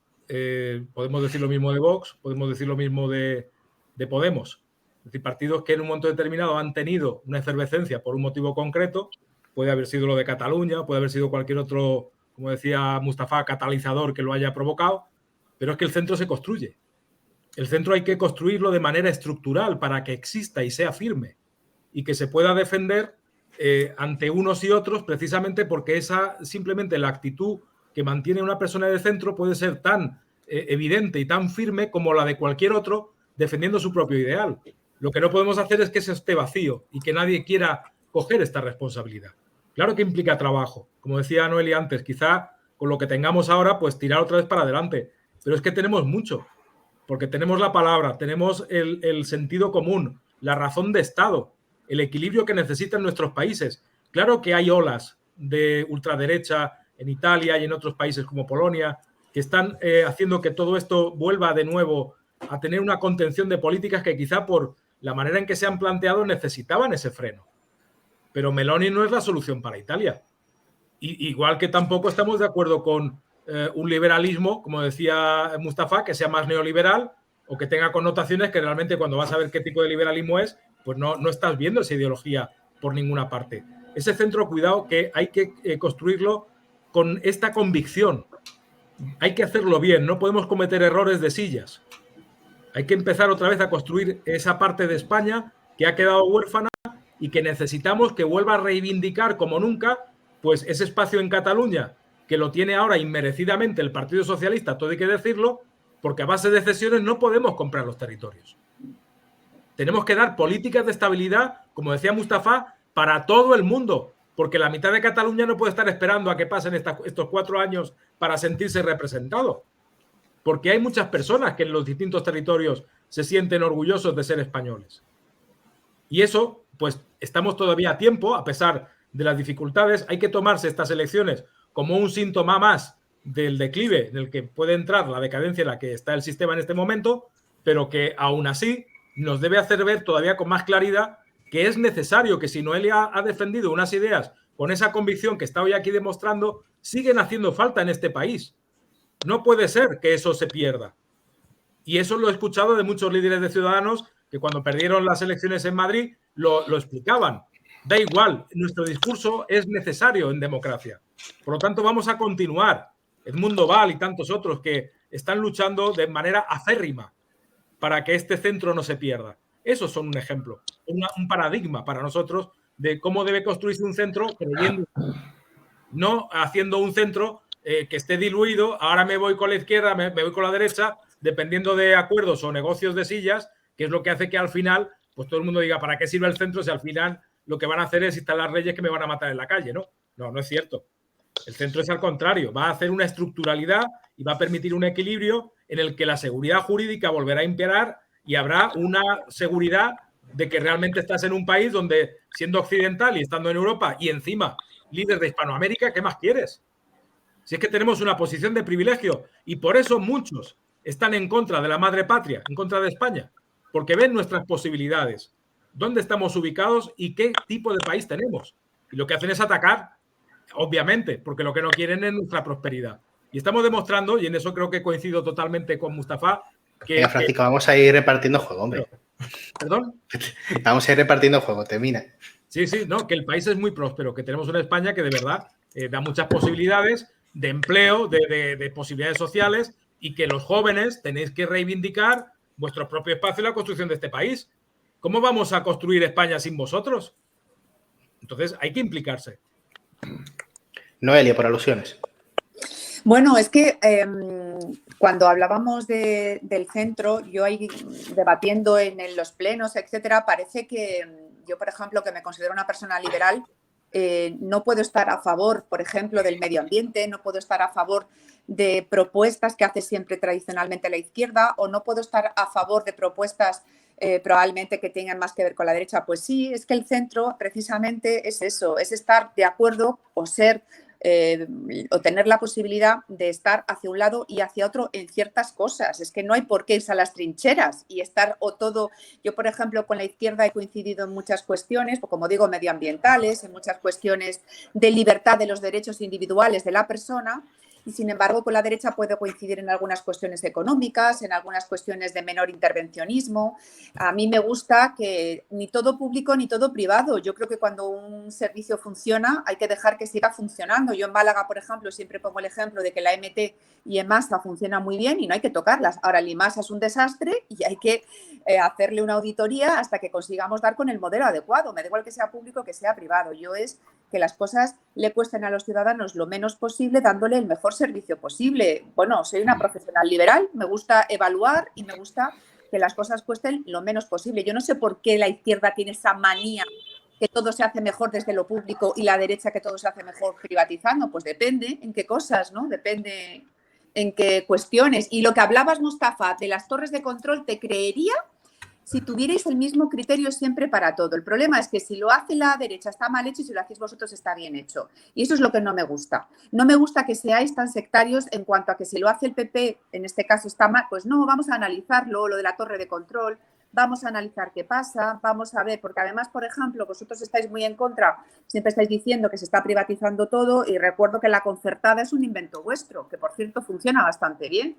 S5: podemos decir lo mismo de Vox, podemos decir lo mismo de Podemos. Es decir, partidos que en un momento determinado han tenido una efervescencia por un motivo concreto, puede haber sido lo de Cataluña, puede haber sido cualquier otro, como decía Mustafa, catalizador que lo haya provocado, pero es que el centro se construye. El centro hay que construirlo de manera estructural para que exista y sea firme y que se pueda defender ante unos y otros, precisamente porque esa simplemente la actitud que mantiene una persona de centro puede ser tan evidente y tan firme como la de cualquier otro defendiendo su propio ideal. Lo que no podemos hacer es que eso esté vacío y que nadie quiera coger esta responsabilidad. Claro que implica trabajo. Como decía Noelia antes, quizá con lo que tengamos ahora, pues tirar otra vez para adelante. Pero es que tenemos mucho, porque tenemos la palabra, tenemos el sentido común, la razón de Estado, el equilibrio que necesitan nuestros países. Claro que hay olas de ultraderecha en Italia y en otros países como Polonia que están haciendo que todo esto vuelva de nuevo a tener una contención de políticas que quizá por la manera en que se han planteado necesitaban ese freno. Pero Meloni no es la solución para Italia. Igual que tampoco estamos de acuerdo con un liberalismo, como decía Mustafa, que sea más neoliberal o que tenga connotaciones que realmente cuando vas a ver qué tipo de liberalismo es, pues no estás viendo esa ideología por ninguna parte. Ese centro, cuidado, que hay que construirlo con esta convicción hay que hacerlo bien, no podemos cometer errores de sillas. Hay que empezar otra vez a construir esa parte de España que ha quedado huérfana y que necesitamos que vuelva a reivindicar como nunca pues ese espacio en Cataluña, que lo tiene ahora inmerecidamente el Partido Socialista, todo hay que decirlo, porque a base de cesiones no podemos comprar los territorios. Tenemos que dar políticas de estabilidad, como decía Mustafa, para todo el mundo, porque la mitad de Cataluña no puede estar esperando a que pasen estos 4 años para sentirse representado, porque hay muchas personas que en los distintos territorios se sienten orgullosos de ser españoles. Y eso, pues estamos todavía a tiempo, a pesar de las dificultades. Hay que tomarse estas elecciones como un síntoma más del declive en el que puede entrar la decadencia en la que está el sistema en este momento, pero que aún así nos debe hacer ver todavía con más claridad que es necesario que si Noelia ha defendido unas ideas con esa convicción que está hoy aquí demostrando, siguen haciendo falta en este país. No puede ser que eso se pierda. Y eso lo he escuchado de muchos líderes de Ciudadanos que cuando perdieron las elecciones en Madrid lo explicaban. Da igual, nuestro discurso es necesario en democracia. Por lo tanto, vamos a continuar. Edmundo Val y tantos otros que están luchando de manera acérrima para que este centro no se pierda. Esos son un ejemplo, un paradigma para nosotros de cómo debe construirse un centro, creyendo, no haciendo un centro que esté diluido. Ahora me voy con la izquierda, me voy con la derecha, dependiendo de acuerdos o negocios de sillas, que es lo que hace que al final pues todo el mundo diga, ¿para qué sirve el centro si al final lo que van a hacer es instalar leyes que me van a matar en la calle? No, no es cierto. El centro es al contrario, va a hacer una estructuralidad y va a permitir un equilibrio en el que la seguridad jurídica volverá a imperar y habrá una seguridad de que realmente estás en un país donde, siendo occidental y estando en Europa y encima líder de Hispanoamérica, ¿qué más quieres? Si es que tenemos una posición de privilegio y por eso muchos están en contra de la madre patria, en contra de España, porque ven nuestras posibilidades, dónde estamos ubicados y qué tipo de país tenemos. Y lo que hacen es atacar, obviamente, porque lo que no quieren es nuestra prosperidad. Y estamos demostrando, y en eso creo que coincido totalmente con Mustafa, que...
S1: Venga, Francisco, vamos a ir repartiendo juego, hombre.
S5: ¿Perdón?
S1: Vamos a ir repartiendo juego, termina.
S5: Sí, no, que el país es muy próspero, que tenemos una España que de verdad da muchas posibilidades de empleo, de posibilidades sociales, y que los jóvenes tenéis que reivindicar vuestro propio espacio en la construcción de este país. ¿Cómo vamos a construir España sin vosotros? Entonces hay que implicarse.
S1: Noelia, por alusiones.
S9: Bueno, es que cuando hablábamos del centro, yo ahí debatiendo en los plenos, etcétera, parece que yo, por ejemplo, que me considero una persona liberal, no puedo estar a favor, por ejemplo, del medio ambiente, no puedo estar a favor de propuestas que hace siempre tradicionalmente la izquierda, o no puedo estar a favor de propuestas probablemente que tengan más que ver con la derecha. Pues sí, es que el centro precisamente es eso, es estar de acuerdo o ser o tener la posibilidad de estar hacia un lado y hacia otro en ciertas cosas. Es que no hay por qué irse a las trincheras y estar o todo... Yo, por ejemplo, con la izquierda he coincidido en muchas cuestiones, como digo, medioambientales, en muchas cuestiones de libertad de los derechos individuales de la persona, y sin embargo con la derecha puedo coincidir en algunas cuestiones económicas, en algunas cuestiones de menor intervencionismo. A mí me gusta que ni todo público ni todo privado. Yo creo que cuando un servicio funciona hay que dejar que siga funcionando. Yo en Málaga, por ejemplo, siempre pongo el ejemplo de que la MT y EMASA funcionan muy bien y no hay que tocarlas. Ahora el IMASA es un desastre y hay que hacerle una auditoría hasta que consigamos dar con el modelo adecuado. Me da igual que sea público o que sea privado. Yo es que las cosas le cuesten a los ciudadanos lo menos posible, dándole el mejor servicio posible. Bueno, soy una profesional liberal, me gusta evaluar y me gusta que las cosas cuesten lo menos posible. Yo no sé por qué la izquierda tiene esa manía que todo se hace mejor desde lo público y la derecha que todo se hace mejor privatizando. Pues depende en qué cosas, ¿no? Depende en qué cuestiones. Y lo que hablabas, Mustafa, de las torres de control, te creería si tuvierais el mismo criterio siempre para todo. El problema es que si lo hace la derecha está mal hecho y si lo hacéis vosotros está bien hecho. Y eso es lo que no me gusta. No me gusta que seáis tan sectarios en cuanto a que si lo hace el PP, en este caso está mal, pues no, vamos a analizarlo, lo de la torre de control, vamos a analizar qué pasa, vamos a ver, porque además, por ejemplo, vosotros estáis muy en contra, siempre estáis diciendo que se está privatizando todo y recuerdo que la concertada es un invento vuestro, que por cierto funciona bastante bien.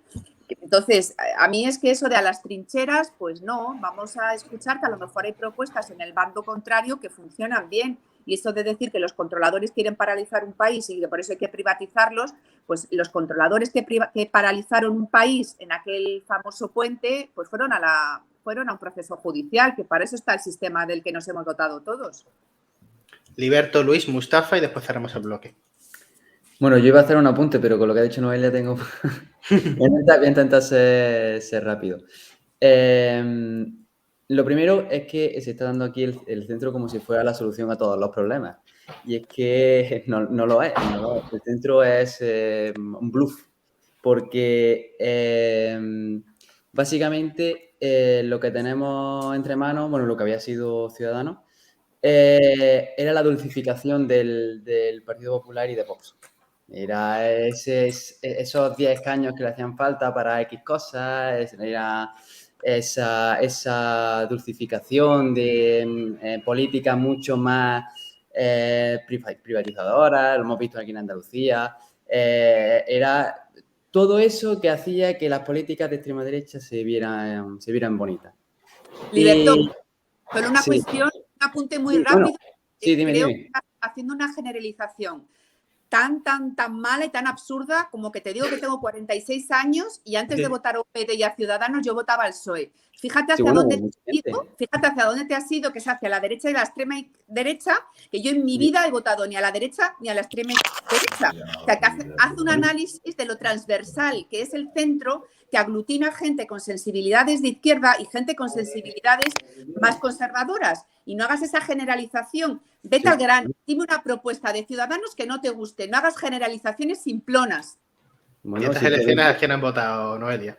S9: Entonces, a mí es que eso de a las trincheras, pues no, vamos a escuchar que a lo mejor hay propuestas en el bando contrario que funcionan bien Y eso de decir que los controladores quieren paralizar un país y que por eso hay que privatizarlos, pues los controladores que paralizaron un país en aquel famoso puente, pues fueron a un proceso judicial, que para eso está el sistema del que nos hemos dotado todos.
S1: Liberto, Luis, Mustafa y después cerramos el bloque.
S7: Bueno, yo iba a hacer un apunte, pero con lo que ha dicho Noelia tengo... voy a intentar ser rápido. Lo primero es que se está dando aquí el centro como si fuera la solución a todos los problemas. Y es que no lo es. El centro es un bluff. Porque básicamente lo que tenemos entre manos, bueno, lo que había sido Ciudadanos, era la dulcificación del Partido Popular y de Vox. Era esos 10 escaños que le hacían falta para X cosas, era esa dulcificación de políticas mucho más privatizadoras, lo hemos visto aquí en Andalucía, era todo eso que hacía que las políticas de extrema derecha se vieran bonitas.
S9: Liberto, solo una cuestión, un apunte muy rápido.
S7: Bueno, sí, dime.
S9: Que estás haciendo una generalización tan mala y tan absurda como que te digo que tengo 46 años y antes de votar a UPyD y a Ciudadanos yo votaba al PSOE. Fíjate hacia dónde te has ido, que es hacia la derecha y la extrema derecha, que yo en mi vida he votado ni a la derecha ni a la extrema derecha. O sea, que haz un análisis de lo transversal, que es el centro que aglutina gente con sensibilidades de izquierda y gente con sensibilidades más conservadoras. Y no hagas esa generalización. Vete al grano. Dime una propuesta de Ciudadanos que no te guste. No hagas generalizaciones simplonas.
S1: Bueno, ¿y estas elecciones a quién han votado, Noelia?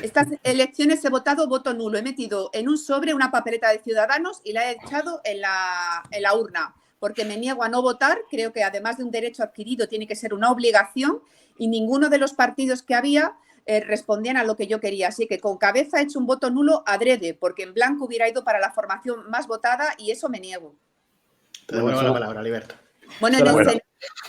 S9: Estas elecciones he votado voto nulo. He metido en un sobre una papeleta de Ciudadanos y la he echado en la urna. Porque me niego a no votar. Creo que además de un derecho adquirido tiene que ser una obligación. Y ninguno de los partidos que había respondían a lo que yo quería. Así que con cabeza he hecho un voto nulo adrede, porque en blanco hubiera ido para la formación más votada y eso me niego.
S1: Te devuelvo la palabra, Liberto.
S9: Bueno, en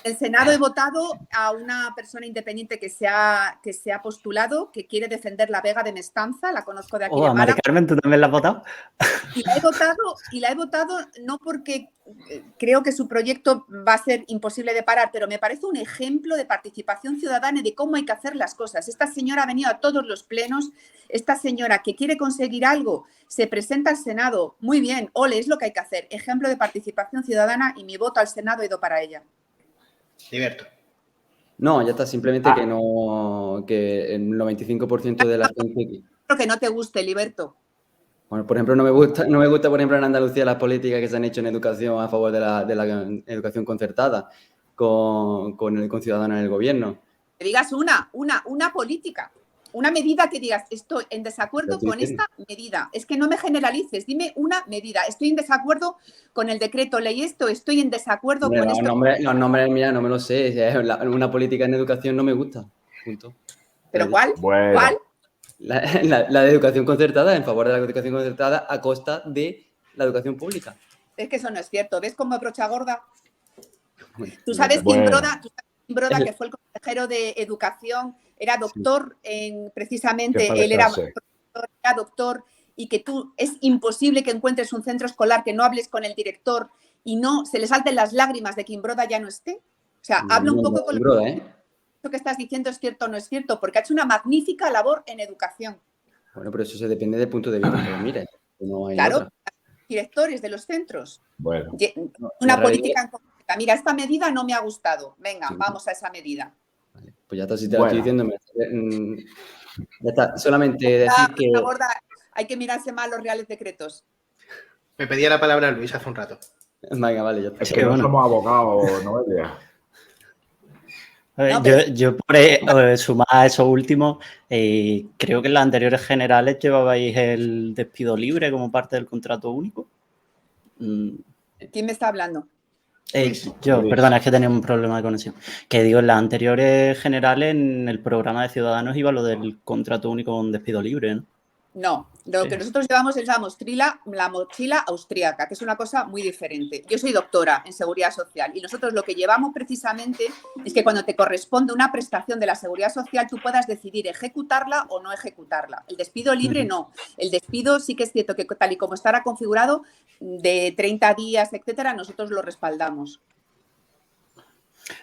S9: el Senado he votado a una persona independiente que se ha postulado, que quiere defender la Vega de Mestanza, la conozco de aquí de
S6: Málaga. Mari Carmen, ¿tú también la has votado?
S9: Y la he votado no porque creo que su proyecto va a ser imposible de parar, pero me parece un ejemplo de participación ciudadana y de cómo hay que hacer las cosas. Esta señora ha venido a todos los plenos, esta señora que quiere conseguir algo, se presenta al Senado, muy bien, ole, es lo que hay que hacer. Ejemplo de participación ciudadana y mi voto al Senado ha ido para ella.
S1: Liberto.
S7: No, ya está, simplemente que el 95% de la gente...
S9: Creo que no te guste, Liberto.
S7: Bueno, por ejemplo, no me gusta, por ejemplo, en Andalucía las políticas que se han hecho en educación a favor de la educación concertada con Ciudadanos en el gobierno.
S9: Que digas una política, una medida que digas, estoy en desacuerdo con esta medida. Es que no me generalices, dime una medida. Estoy en desacuerdo con el decreto ley esto, estoy en desacuerdo con esto.
S7: Los nombres, mira, no me lo sé. Una política en educación no me gusta. Punto.
S9: ¿Pero cuál?
S8: Bueno.
S9: ¿Cuál?
S7: La de educación concertada, en favor de la educación concertada a costa de la educación pública.
S9: Es que eso no es cierto. ¿Ves cómo brocha gorda? Tú sabes que Broda, que fue el consejero de educación, era doctor precisamente, él era doctor, y que es imposible que encuentres un centro escolar que no hables con el director y no se le salten las lágrimas de que Imbroda ya no esté. O sea, habla un poco con lo que estás diciendo, es cierto o no es cierto, porque ha hecho una magnífica labor en educación.
S7: Bueno, pero eso se depende del punto de vista que mire. No hay
S9: claro, directores de los centros.
S8: Bueno.
S9: Una política en concreta. Mira, esta medida no me ha gustado. Venga, vamos a esa medida.
S7: Vale, pues ya está, si te lo estoy diciendo. Ya está, solamente decir que...
S9: Gorda, hay que mirarse más los reales decretos.
S1: Me pedía la palabra Luis hace un rato.
S7: Venga, vale, ya está.
S8: Es que no somos abogados, Noelia.
S6: Yo por sumar a eso último, creo que en las anteriores generales llevabais el despido libre como parte del contrato único.
S9: ¿Quién me está hablando?
S6: Perdona, es que tenía un problema de conexión. Que digo, en las anteriores generales, en el programa de Ciudadanos iba lo del contrato único con despido libre, ¿no?
S9: No, lo que nosotros llevamos es la mochila austríaca, que es una cosa muy diferente. Yo soy doctora en Seguridad Social y nosotros lo que llevamos precisamente es que cuando te corresponde una prestación de la Seguridad Social tú puedas decidir ejecutarla o no ejecutarla. El despido libre no. El despido sí que es cierto que tal y como estará configurado, de 30 días, etcétera, nosotros lo respaldamos.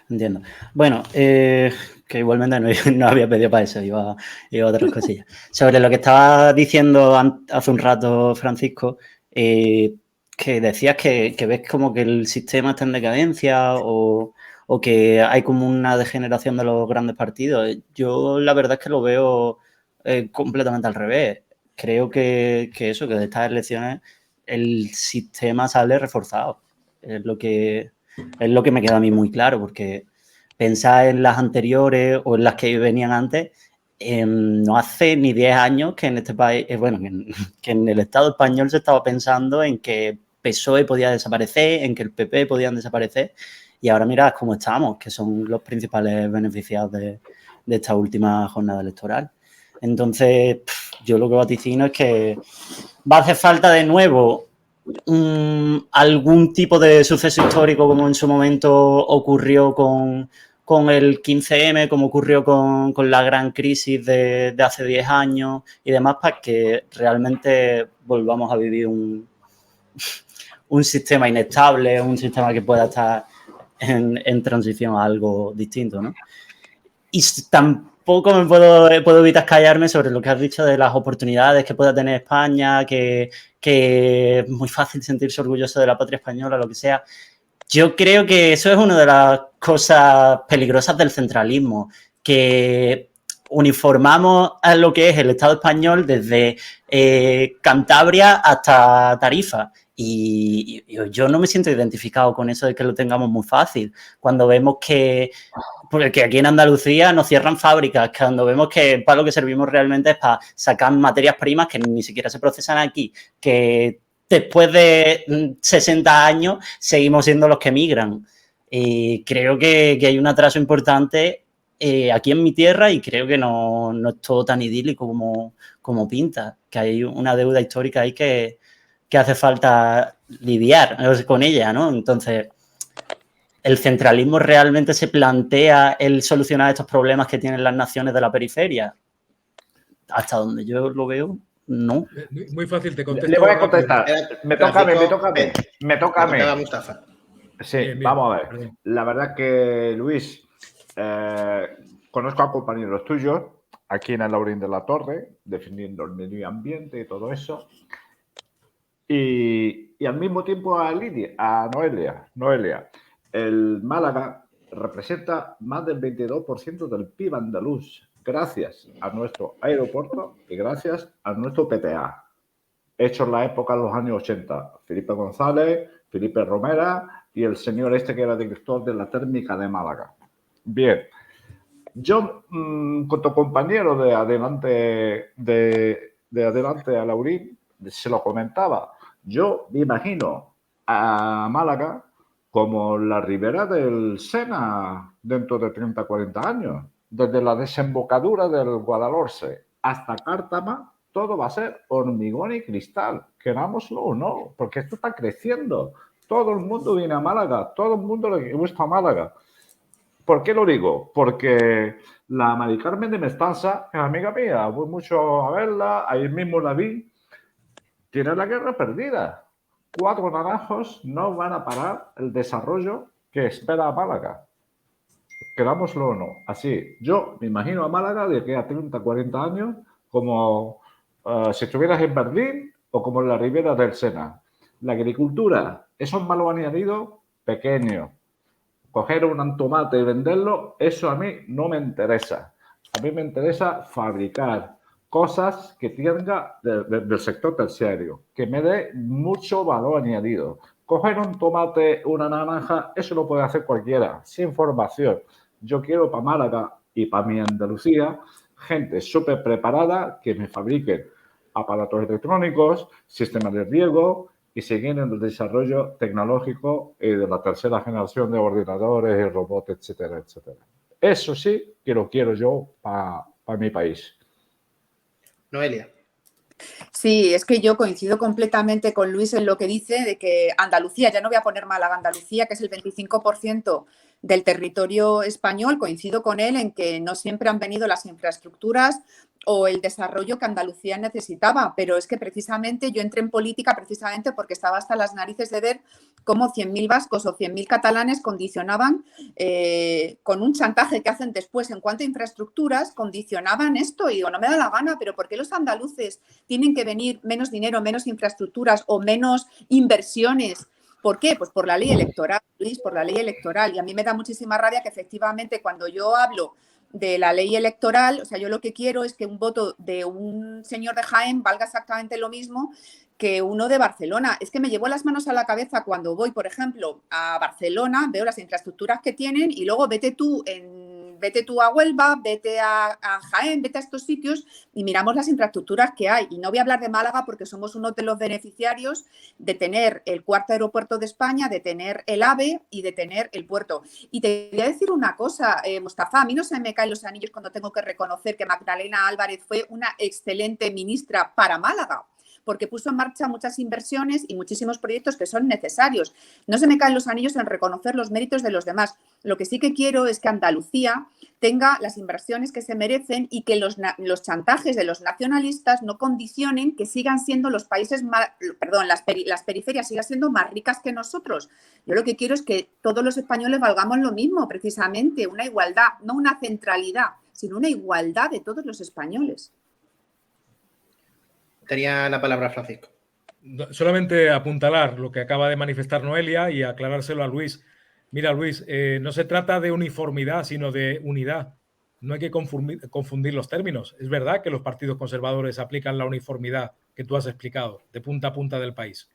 S6: Entiendo. Bueno, que igualmente no había pedido para eso, iba a otras cosillas. Sobre lo que estaba diciendo hace un rato, Francisco, que decías que ves como que el sistema está en decadencia o que hay como una degeneración de los grandes partidos. Yo la verdad es que lo veo completamente al revés. Creo que eso, que de estas elecciones el sistema sale reforzado. Es lo que me queda a mí muy claro, porque pensar en las anteriores o en las que venían antes, no hace ni 10 años que en este país, que en el Estado español se estaba pensando en que PSOE podía desaparecer, en que el PP podían desaparecer, y ahora mirad cómo estamos, que son los principales beneficiados de esta última jornada electoral. Entonces, yo lo que vaticino es que va a hacer falta de nuevo algún tipo de suceso histórico como en su momento ocurrió con el 15M, como ocurrió con la gran crisis de hace 10 años y demás, para que realmente volvamos a vivir un sistema inestable, un sistema que pueda estar en transición a algo distinto, ¿no? Y tampoco me puedo evitar callarme sobre lo que has dicho de las oportunidades que pueda tener España, que es muy fácil sentirse orgulloso de la patria española, lo que sea. Yo creo que eso es una de las cosas peligrosas del centralismo, que uniformamos a lo que es el Estado español desde Cantabria hasta Tarifa. Y yo no me siento identificado con eso de que lo tengamos muy fácil. Cuando vemos porque aquí en Andalucía nos cierran fábricas, cuando vemos que para lo que servimos realmente es para sacar materias primas que ni siquiera se procesan aquí, que después de 60 años seguimos siendo los que emigran. Creo que hay un atraso importante aquí en mi tierra y creo que no es todo tan idílico como pinta, que hay una deuda histórica ahí que hace falta lidiar con ella, ¿no? Entonces, ¿el centralismo realmente se plantea el solucionar estos problemas que tienen las naciones de la periferia? Hasta donde yo lo veo, no.
S5: Muy fácil, te contesto.
S8: Le voy a contestar. Me toca a mí.
S1: Mustafa.
S8: Sí,
S5: bien.
S8: Vamos a ver.
S5: Perdón.
S8: La verdad que, Luis, conozco a compañeros tuyos aquí en el Laurín de la Torre, defendiendo el medio ambiente y todo eso. Y al mismo tiempo a Noelia. El Málaga representa más del 22% del PIB andaluz, gracias a nuestro aeropuerto y gracias a nuestro PTA. Hecho en la época de los años 80. Felipe González, Felipe Romera y el señor este que era director de la térmica de Málaga. Bien. Yo, con tu compañero de Adelante a Laurín, se lo comentaba. Yo me imagino a Málaga como la ribera del Sena dentro de 30, 40 años. Desde la desembocadura del Guadalhorce hasta Cártama, todo va a ser hormigón y cristal. Querámoslo o no, porque esto está creciendo. Todo el mundo viene a Málaga, todo el mundo le gusta a Málaga. ¿Por qué lo digo? Porque la Mari Carmen de Mestanza es amiga mía, voy mucho a verla, ahí mismo la vi. Tiene la guerra perdida. 4 naranjos no van a parar el desarrollo que espera a Málaga. Querámoslo o no. Así, yo me imagino a Málaga de que a 30, 40 años como si estuvieras en Berlín o como en la ribera del Sena. La agricultura es un valor añadido pequeño. Coger un tomate y venderlo, eso a mí no me interesa. A mí me interesa fabricar cosas que tenga del sector terciario, que me dé mucho valor añadido. Coger un tomate, una naranja, eso lo puede hacer cualquiera, sin formación. Yo quiero para Málaga y para mi Andalucía gente súper preparada que me fabriquen aparatos electrónicos, sistemas de riego y seguir en el desarrollo tecnológico de la tercera generación de ordenadores y robots, etcétera, etcétera. Eso sí que lo quiero yo para mi país.
S1: Noelia.
S9: Sí, es que yo coincido completamente con Luis en lo que dice de que Andalucía, ya no voy a poner Málaga, Andalucía, que es el 25% del territorio español, coincido con él en que no siempre han venido las infraestructuras o el desarrollo que Andalucía necesitaba, pero es que precisamente yo entré en política precisamente porque estaba hasta las narices de ver cómo 100.000 vascos o 100.000 catalanes condicionaban, con un chantaje que hacen después en cuanto a infraestructuras, condicionaban esto y digo, no me da la gana, pero ¿por qué los andaluces tienen que venir menos dinero, menos infraestructuras o menos inversiones? ¿Por qué? Pues por la ley electoral, Luis, por la ley electoral. Y a mí me da muchísima rabia que efectivamente cuando yo hablo de la ley electoral, o sea, yo lo que quiero es que un voto de un señor de Jaén valga exactamente lo mismo que uno de Barcelona. Es que me llevo las manos a la cabeza cuando voy, por ejemplo, a Barcelona, veo las infraestructuras que tienen y luego vete tú a Huelva, vete a Jaén, vete a estos sitios y miramos las infraestructuras que hay. Y no voy a hablar de Málaga porque somos uno de los beneficiarios de tener el cuarto aeropuerto de España, de tener el AVE y de tener el puerto. Y te voy a decir una cosa, Mustafa, a mí no se me caen los anillos cuando tengo que reconocer que Magdalena Álvarez fue una excelente ministra para Málaga, porque puso en marcha muchas inversiones y muchísimos proyectos que son necesarios. No se me caen los anillos en reconocer los méritos de los demás. Lo que sí que quiero es que Andalucía tenga las inversiones que se merecen y que los chantajes de los nacionalistas no condicionen que sigan siendo los países más, perdón, las periferias sigan siendo más ricas que nosotros. Yo lo que quiero es que todos los españoles valgamos lo mismo, precisamente, una igualdad, no una centralidad, sino una igualdad de todos los españoles.
S1: Tenía la palabra Francisco.
S5: Solamente apuntalar lo que acaba de manifestar Noelia y aclarárselo a Luis. Mira, Luis, no se trata de uniformidad, sino de unidad. No hay que confundir los términos. Es verdad que los partidos conservadores aplican la uniformidad que tú has explicado, de punta a punta del país.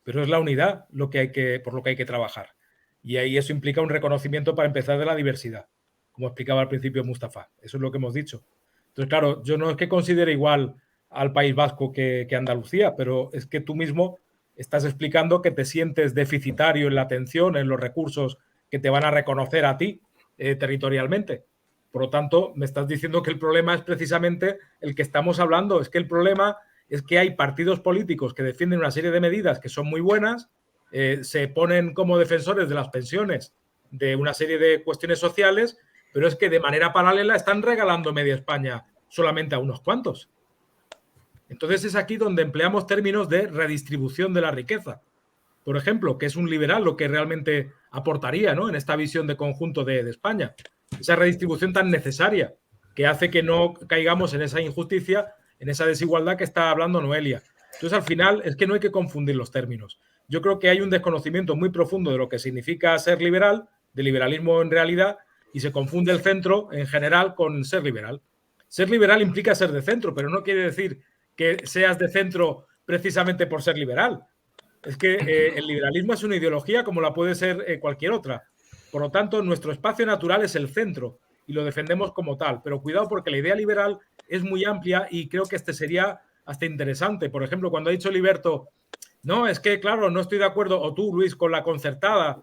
S5: Pero es la unidad por lo que hay que trabajar. Y ahí eso implica un reconocimiento para empezar de la diversidad, como explicaba al principio Mustafa. Eso es lo que hemos dicho. Entonces, claro, yo no es que considere igual al País Vasco que Andalucía, pero es que tú mismo estás explicando que te sientes deficitario en la atención, en los recursos que te van a reconocer a ti territorialmente. Por lo tanto, me estás diciendo que el problema es precisamente el que estamos hablando. Es que el problema es que hay partidos políticos que defienden una serie de medidas que son muy buenas, se ponen como defensores de las pensiones, de una serie de cuestiones sociales, pero es que de manera paralela están regalando media España solamente a unos cuantos. Entonces es aquí donde empleamos términos de redistribución de la riqueza, por ejemplo, que es un liberal lo que realmente aportaría, ¿no?, en esta visión de conjunto de España. Esa redistribución tan necesaria que hace que no caigamos en esa injusticia, en esa desigualdad que está hablando Noelia. Entonces, al final, es que no hay que confundir los términos. Yo creo que hay un desconocimiento muy profundo de lo que significa ser liberal, de liberalismo en realidad, y se confunde el centro en general con ser liberal. Ser liberal implica ser de centro, pero no quiere decir que seas de centro precisamente por ser liberal. Es que el liberalismo es una ideología como la puede ser cualquier otra. Por lo tanto, nuestro espacio natural es el centro y lo defendemos como tal. Pero cuidado porque la idea liberal es muy amplia y creo que este sería hasta interesante. Por ejemplo, cuando ha dicho Liberto, no, es que, claro, no estoy de acuerdo, o tú, Luis, con la concertada.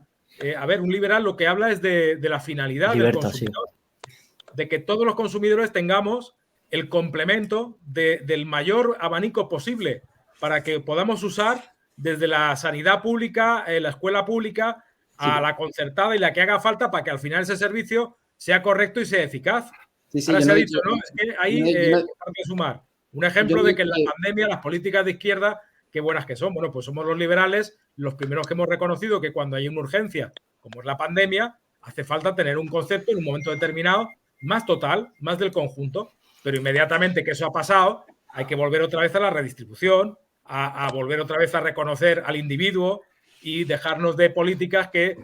S5: A ver, un liberal lo que habla es de la finalidad Liberto, del consumidor. Sí. De que todos los consumidores tengamos el complemento del mayor abanico posible para que podamos usar desde la sanidad pública, la escuela pública, a la concertada y la que haga falta para que al final ese servicio sea correcto y sea eficaz. Sí, ahora se ha dicho, ¿no? Es que ahí hay que sumar. Un ejemplo de que en la pandemia las políticas de izquierda, qué buenas que son. Bueno, pues somos los liberales los primeros que hemos reconocido que cuando hay una urgencia, como es la pandemia, hace falta tener un concepto en un momento determinado más total, más del conjunto. Pero inmediatamente que eso ha pasado, hay que volver otra vez a la redistribución, a volver otra vez a reconocer al individuo y dejarnos de políticas que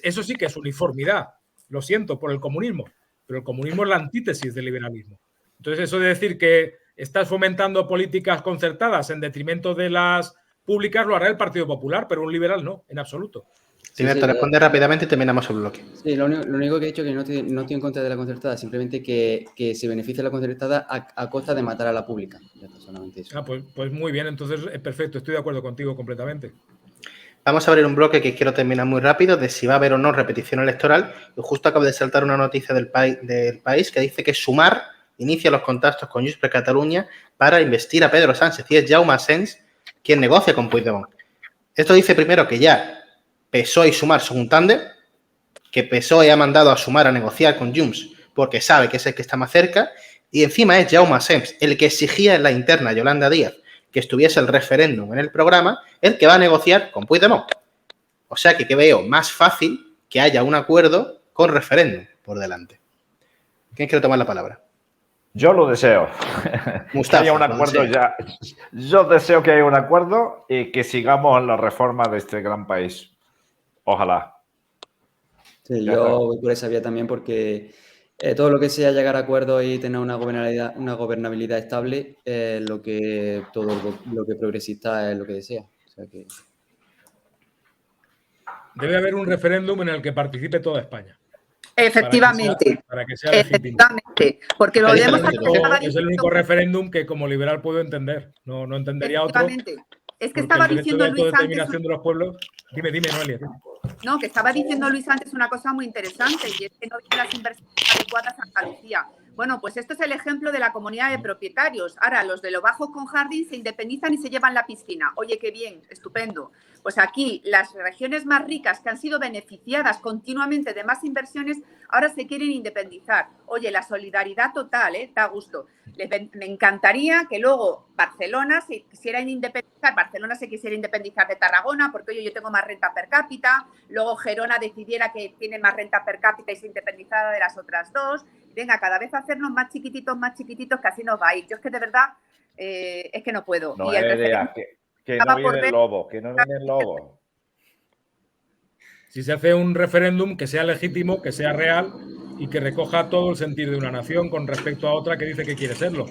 S5: eso sí que es uniformidad. Lo siento por el comunismo, pero el comunismo es la antítesis del liberalismo. Entonces, eso de decir que estás fomentando políticas concertadas en detrimento de las públicas lo hará el Partido Popular, pero un liberal no, en absoluto.
S1: Te responde rápidamente y terminamos el bloque.
S7: Sí, lo único que he dicho es que no estoy en contra de la concertada, simplemente que se beneficia la concertada a costa de matar a la pública. Ya está, solamente eso.
S5: Pues muy bien, entonces perfecto, estoy de acuerdo contigo completamente.
S1: Vamos a abrir un bloque que quiero terminar muy rápido de si va a haber o no repetición electoral. Yo justo acabo de saltar una noticia del país que dice que Sumar inicia los contactos con Junts per Catalunya para investir a Pedro Sánchez y es Jaume Asens quien negocia con Puigdemont. Esto dice primero que ya PSOE y Sumar son un tándem, que PSOE ha mandado a Sumar a negociar con Junts porque sabe que es el que está más cerca, y encima es Jaume Asens el que exigía en la interna a Yolanda Díaz que estuviese el referéndum en el programa, el que va a negociar con Puigdemont. O sea que veo más fácil que haya un acuerdo con referéndum por delante. ¿Quién quiere tomar la palabra?
S8: Yo lo deseo.
S1: Mustafa,
S8: que haya un acuerdo ya. Yo deseo que haya un acuerdo y que sigamos la reforma de este gran país. Ojalá.
S7: Sí, yo voy por esa vía también porque todo lo que sea llegar a acuerdos y tener una gobernabilidad estable es lo que progresista es lo que desea. O sea que...
S5: Debe haber un referéndum en el que participe toda España.
S9: Efectivamente.
S5: Para que sea legítimo.
S9: Efectivamente. Porque volvemos a
S5: es el único referéndum que como liberal puedo entender. No entendería otro.
S9: Es que estaba diciendo Luis antes...
S5: autodeterminación de los pueblos. Dime, Noelia.
S9: No, que estaba diciendo Luis antes una cosa muy interesante y es que no viene las inversiones adecuadas a Andalucía. Bueno, pues esto es el ejemplo de la comunidad de propietarios. Ahora, los de lo bajo con jardín se independizan y se llevan la piscina. Oye, qué bien, estupendo. Pues aquí, las regiones más ricas que han sido beneficiadas continuamente de más inversiones, ahora se quieren independizar. Oye, la solidaridad total, da gusto. Me encantaría que luego Barcelona se quisiera independizar de Tarragona, porque oye, yo tengo más renta per cápita. Luego Gerona decidiera que tiene más renta per cápita y se independizara de las otras dos. Venga, cada vez hacernos más chiquititos, que así nos va a ir. Yo es que de verdad es que no puedo.
S8: No,
S9: y el
S8: que no viene el lobo, que no viene el lobo.
S5: Si se hace un referéndum que sea legítimo, que sea real y que recoja todo el sentir de una nación con respecto a otra que dice que quiere serlo.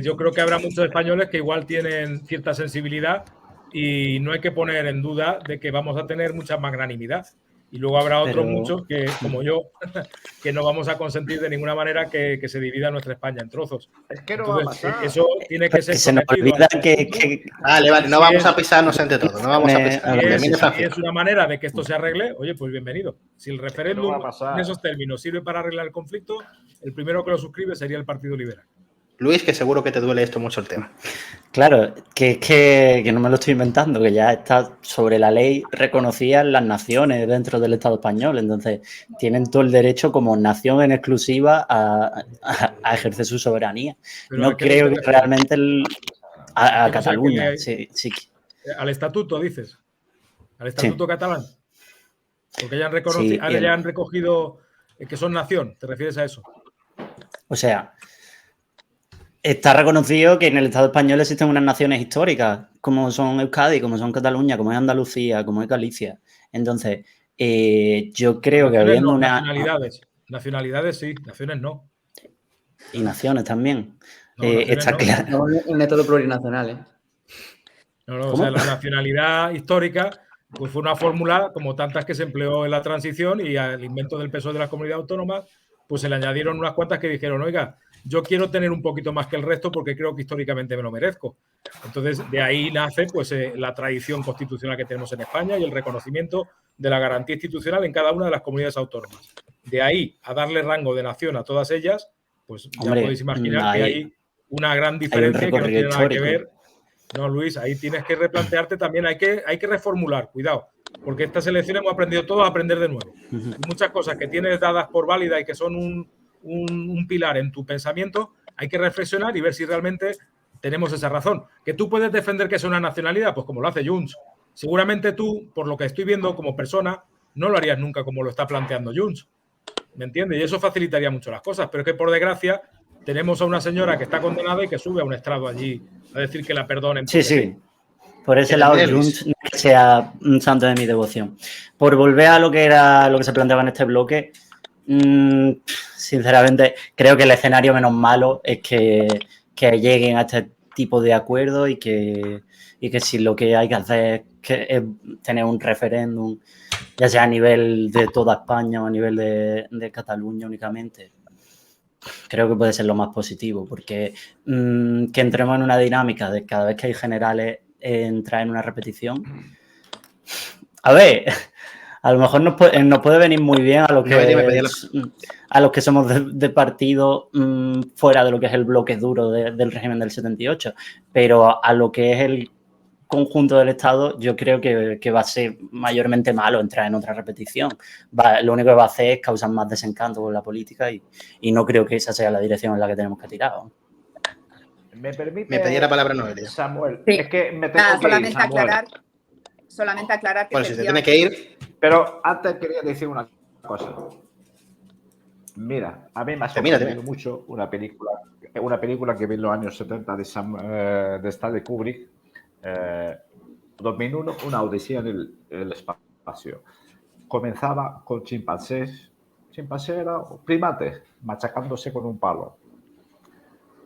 S5: Yo creo que habrá muchos españoles que igual tienen cierta sensibilidad y no hay que poner en duda de que vamos a tener mucha magnanimidad. Y luego habrá otros muchos que, como yo, que no vamos a consentir de ninguna manera que se divida nuestra España en trozos.
S8: Es que no va a pasar.
S5: Eso tiene que ser
S6: se nos olvida que...
S1: Vale, no vamos a pisarnos entre todos. No vamos a pisarnos.
S5: Si es una manera de que esto se arregle, oye, pues bienvenido. Si el referéndum en esos términos sirve para arreglar el conflicto, el primero que lo suscribe sería el Partido Liberal.
S1: Luis, que seguro que te duele esto mucho el tema.
S6: Claro, que no me lo estoy inventando, que ya está sobre la ley reconocidas las naciones dentro del Estado español. Entonces, tienen todo el derecho como nación en exclusiva a ejercer su soberanía.
S5: Pero
S6: no creo que realmente a Cataluña. Sí.
S5: Al estatuto, dices. Al estatuto catalán. Porque ya han recogido que son nación. ¿Te refieres a eso?
S6: O sea... Está reconocido que en el Estado español existen unas naciones históricas, como son Euskadi, como son Cataluña, como es Andalucía, como es Galicia. Entonces, yo creo que habiendo una...
S5: Nacionalidades sí, naciones no.
S6: Y naciones también.
S5: Está
S7: claro. Un método plurinacional,
S5: o sea, la nacionalidad histórica pues fue una fórmula como tantas que se empleó en la transición y al invento del PSOE de las comunidades autónomas, pues se le añadieron unas cuantas que dijeron, oiga, yo quiero tener un poquito más que el resto porque creo que históricamente me lo merezco. Entonces, de ahí nace pues, la tradición constitucional que tenemos en España y el reconocimiento de la garantía institucional en cada una de las comunidades autónomas. De ahí a darle rango de nación a todas ellas, pues ya podéis imaginar que hay una gran diferencia que no tiene nada que ver. No, Luis, ahí tienes que replantearte también, hay que reformular, cuidado, porque estas elecciones hemos aprendido todos a aprender de nuevo. Y muchas cosas que tienes dadas por válidas y que son un pilar en tu pensamiento, hay que reflexionar y ver si realmente tenemos esa razón. ¿Que tú puedes defender que es una nacionalidad? Pues como lo hace Junts. Seguramente tú, por lo que estoy viendo como persona, no lo harías nunca como lo está planteando Junts. ¿Me entiendes? Y eso facilitaría mucho las cosas. Pero es que, por desgracia, tenemos a una señora que está condenada y que sube a un estrado allí a decir que la perdonen.
S6: Sí. Por ese lado, Junts no es que sea un santo de mi devoción. Por volver a lo que se planteaba en este bloque, sinceramente, creo que el escenario menos malo es que lleguen a este tipo de acuerdos y que si lo que hay que hacer es tener un referéndum, ya sea a nivel de toda España o a nivel de Cataluña únicamente, creo que puede ser lo más positivo, porque que entremos en una dinámica de cada vez que hay generales entrar en una repetición. A ver, A lo mejor nos puede venir muy bien a los que somos de partido fuera de lo que es el bloque duro del régimen del 78, pero a lo que es el conjunto del Estado, yo creo que va a ser mayormente malo entrar en otra repetición. Lo único que va a hacer es causar más desencanto con la política y no creo que esa sea la dirección en la que tenemos que tirar.
S8: ¿Me permite?
S1: Me pedía la palabra Noelia.
S8: Samuel,
S9: Sí.
S8: es que me tengo que ir, Samuel.
S9: Solamente aclarar que...
S1: Bueno, si se tiene que ir...
S8: Pero antes quería decir una cosa. Mira, a mí me ha sorprendido mucho una película que vi en los años 70 de Stanley Kubrick, 2001, una odisea en el espacio. Comenzaba con chimpancés eran primates, machacándose con un palo.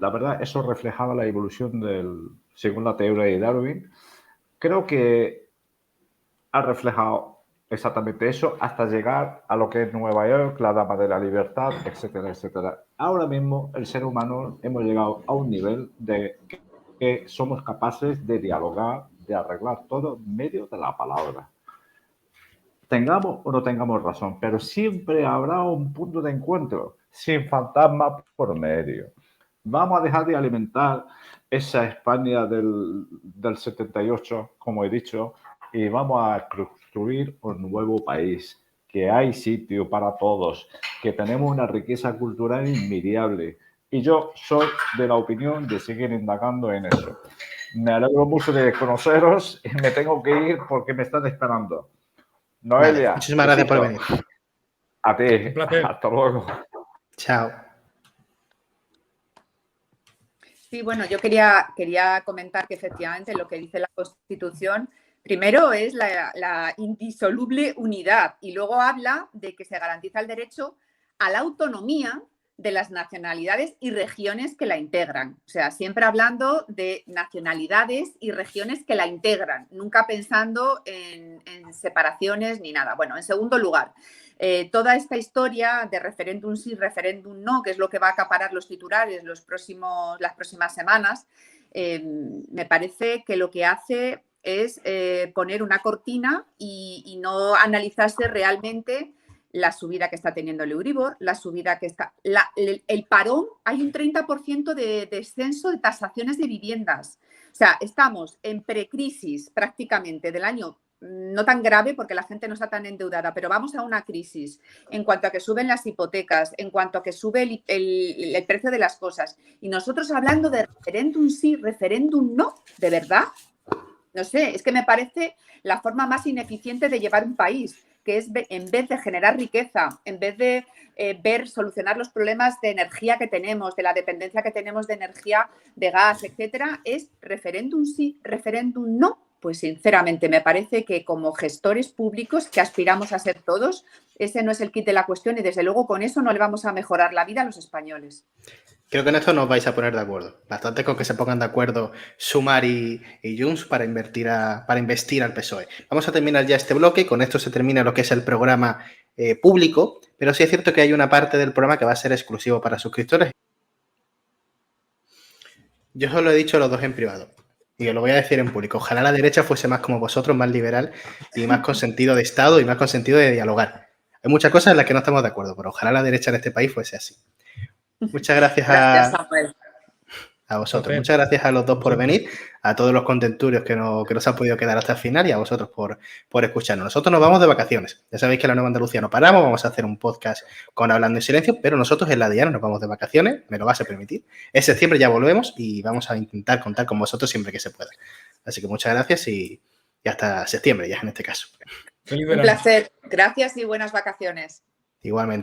S8: La verdad, eso reflejaba la evolución según la teoría de Darwin. Creo que ha reflejado exactamente eso hasta llegar a lo que es Nueva York, la Dama de la Libertad, etcétera, etcétera. Ahora mismo, el ser humano hemos llegado a un nivel de que somos capaces de dialogar, de arreglar todo en medio de la palabra. Tengamos o no tengamos razón, pero siempre habrá un punto de encuentro, sin fantasma por medio. Vamos a dejar de alimentar esa España del 78, como he dicho, y vamos a construir un nuevo país, que hay sitio para todos, que tenemos una riqueza cultural inmediable. Y yo soy de la opinión de seguir indagando en eso. Me alegro mucho de conoceros y me tengo que ir porque me están esperando. Noelia.
S1: Vale, muchísimas gracias por venir.
S8: A ti.
S5: Un placer.
S8: Hasta luego.
S1: Chao.
S9: Sí, bueno, yo quería comentar que efectivamente lo que dice la Constitución, primero es la indisoluble unidad y luego habla de que se garantiza el derecho a la autonomía de las nacionalidades y regiones que la integran. O sea, siempre hablando de nacionalidades y regiones que la integran, nunca pensando en separaciones ni nada. Bueno, en segundo lugar, toda esta historia de referéndum sí, referéndum no, que es lo que va a acaparar los titulares las próximas semanas, me parece que lo que hace es poner una cortina y no analizarse realmente la subida que está teniendo el Euribor, la subida que está... el parón, hay un 30% de descenso de tasaciones de viviendas. O sea, estamos en precrisis prácticamente del año, no tan grave porque la gente no está tan endeudada, pero vamos a una crisis en cuanto a que suben las hipotecas, en cuanto a que sube el precio de las cosas. Y nosotros hablando de referéndum sí, referéndum no, ¿de verdad? No sé, es que me parece la forma más ineficiente de llevar un país, que es en vez de generar riqueza, en vez de solucionar los problemas de energía que tenemos, de la dependencia que tenemos de energía, de gas, etcétera, es referéndum sí, referéndum no. Pues sinceramente me parece que como gestores públicos que aspiramos a ser todos, ese no es el kit de la cuestión y desde luego con eso no le vamos a mejorar la vida a los españoles.
S1: Creo que en esto nos vais a poner de acuerdo. Bastante con que se pongan de acuerdo Sumar y Junts para investir al PSOE. Vamos a terminar ya este bloque. Con esto se termina lo que es el programa público, pero sí es cierto que hay una parte del programa que va a ser exclusivo para suscriptores. Yo os lo he dicho a los dos en privado y os lo voy a decir en público. Ojalá la derecha fuese más como vosotros, más liberal y más con sentido de Estado y más con sentido de dialogar. Hay muchas cosas en las que no estamos de acuerdo, pero ojalá la derecha en este país fuese así. Muchas gracias a vosotros. Muchas gracias a los dos por venir, a todos los contenturios que nos han podido quedar hasta el final y a vosotros por escucharnos. Nosotros nos vamos de vacaciones. Ya sabéis que en la Nueva Andalucía no paramos, vamos a hacer un podcast con Hablando en Silencio, pero nosotros en la Diana nos vamos de vacaciones, me lo vas a permitir. En septiembre ya volvemos y vamos a intentar contar con vosotros siempre que se pueda. Así que muchas gracias y hasta septiembre ya en este caso.
S9: Un placer. Gracias y buenas vacaciones.
S1: Igualmente.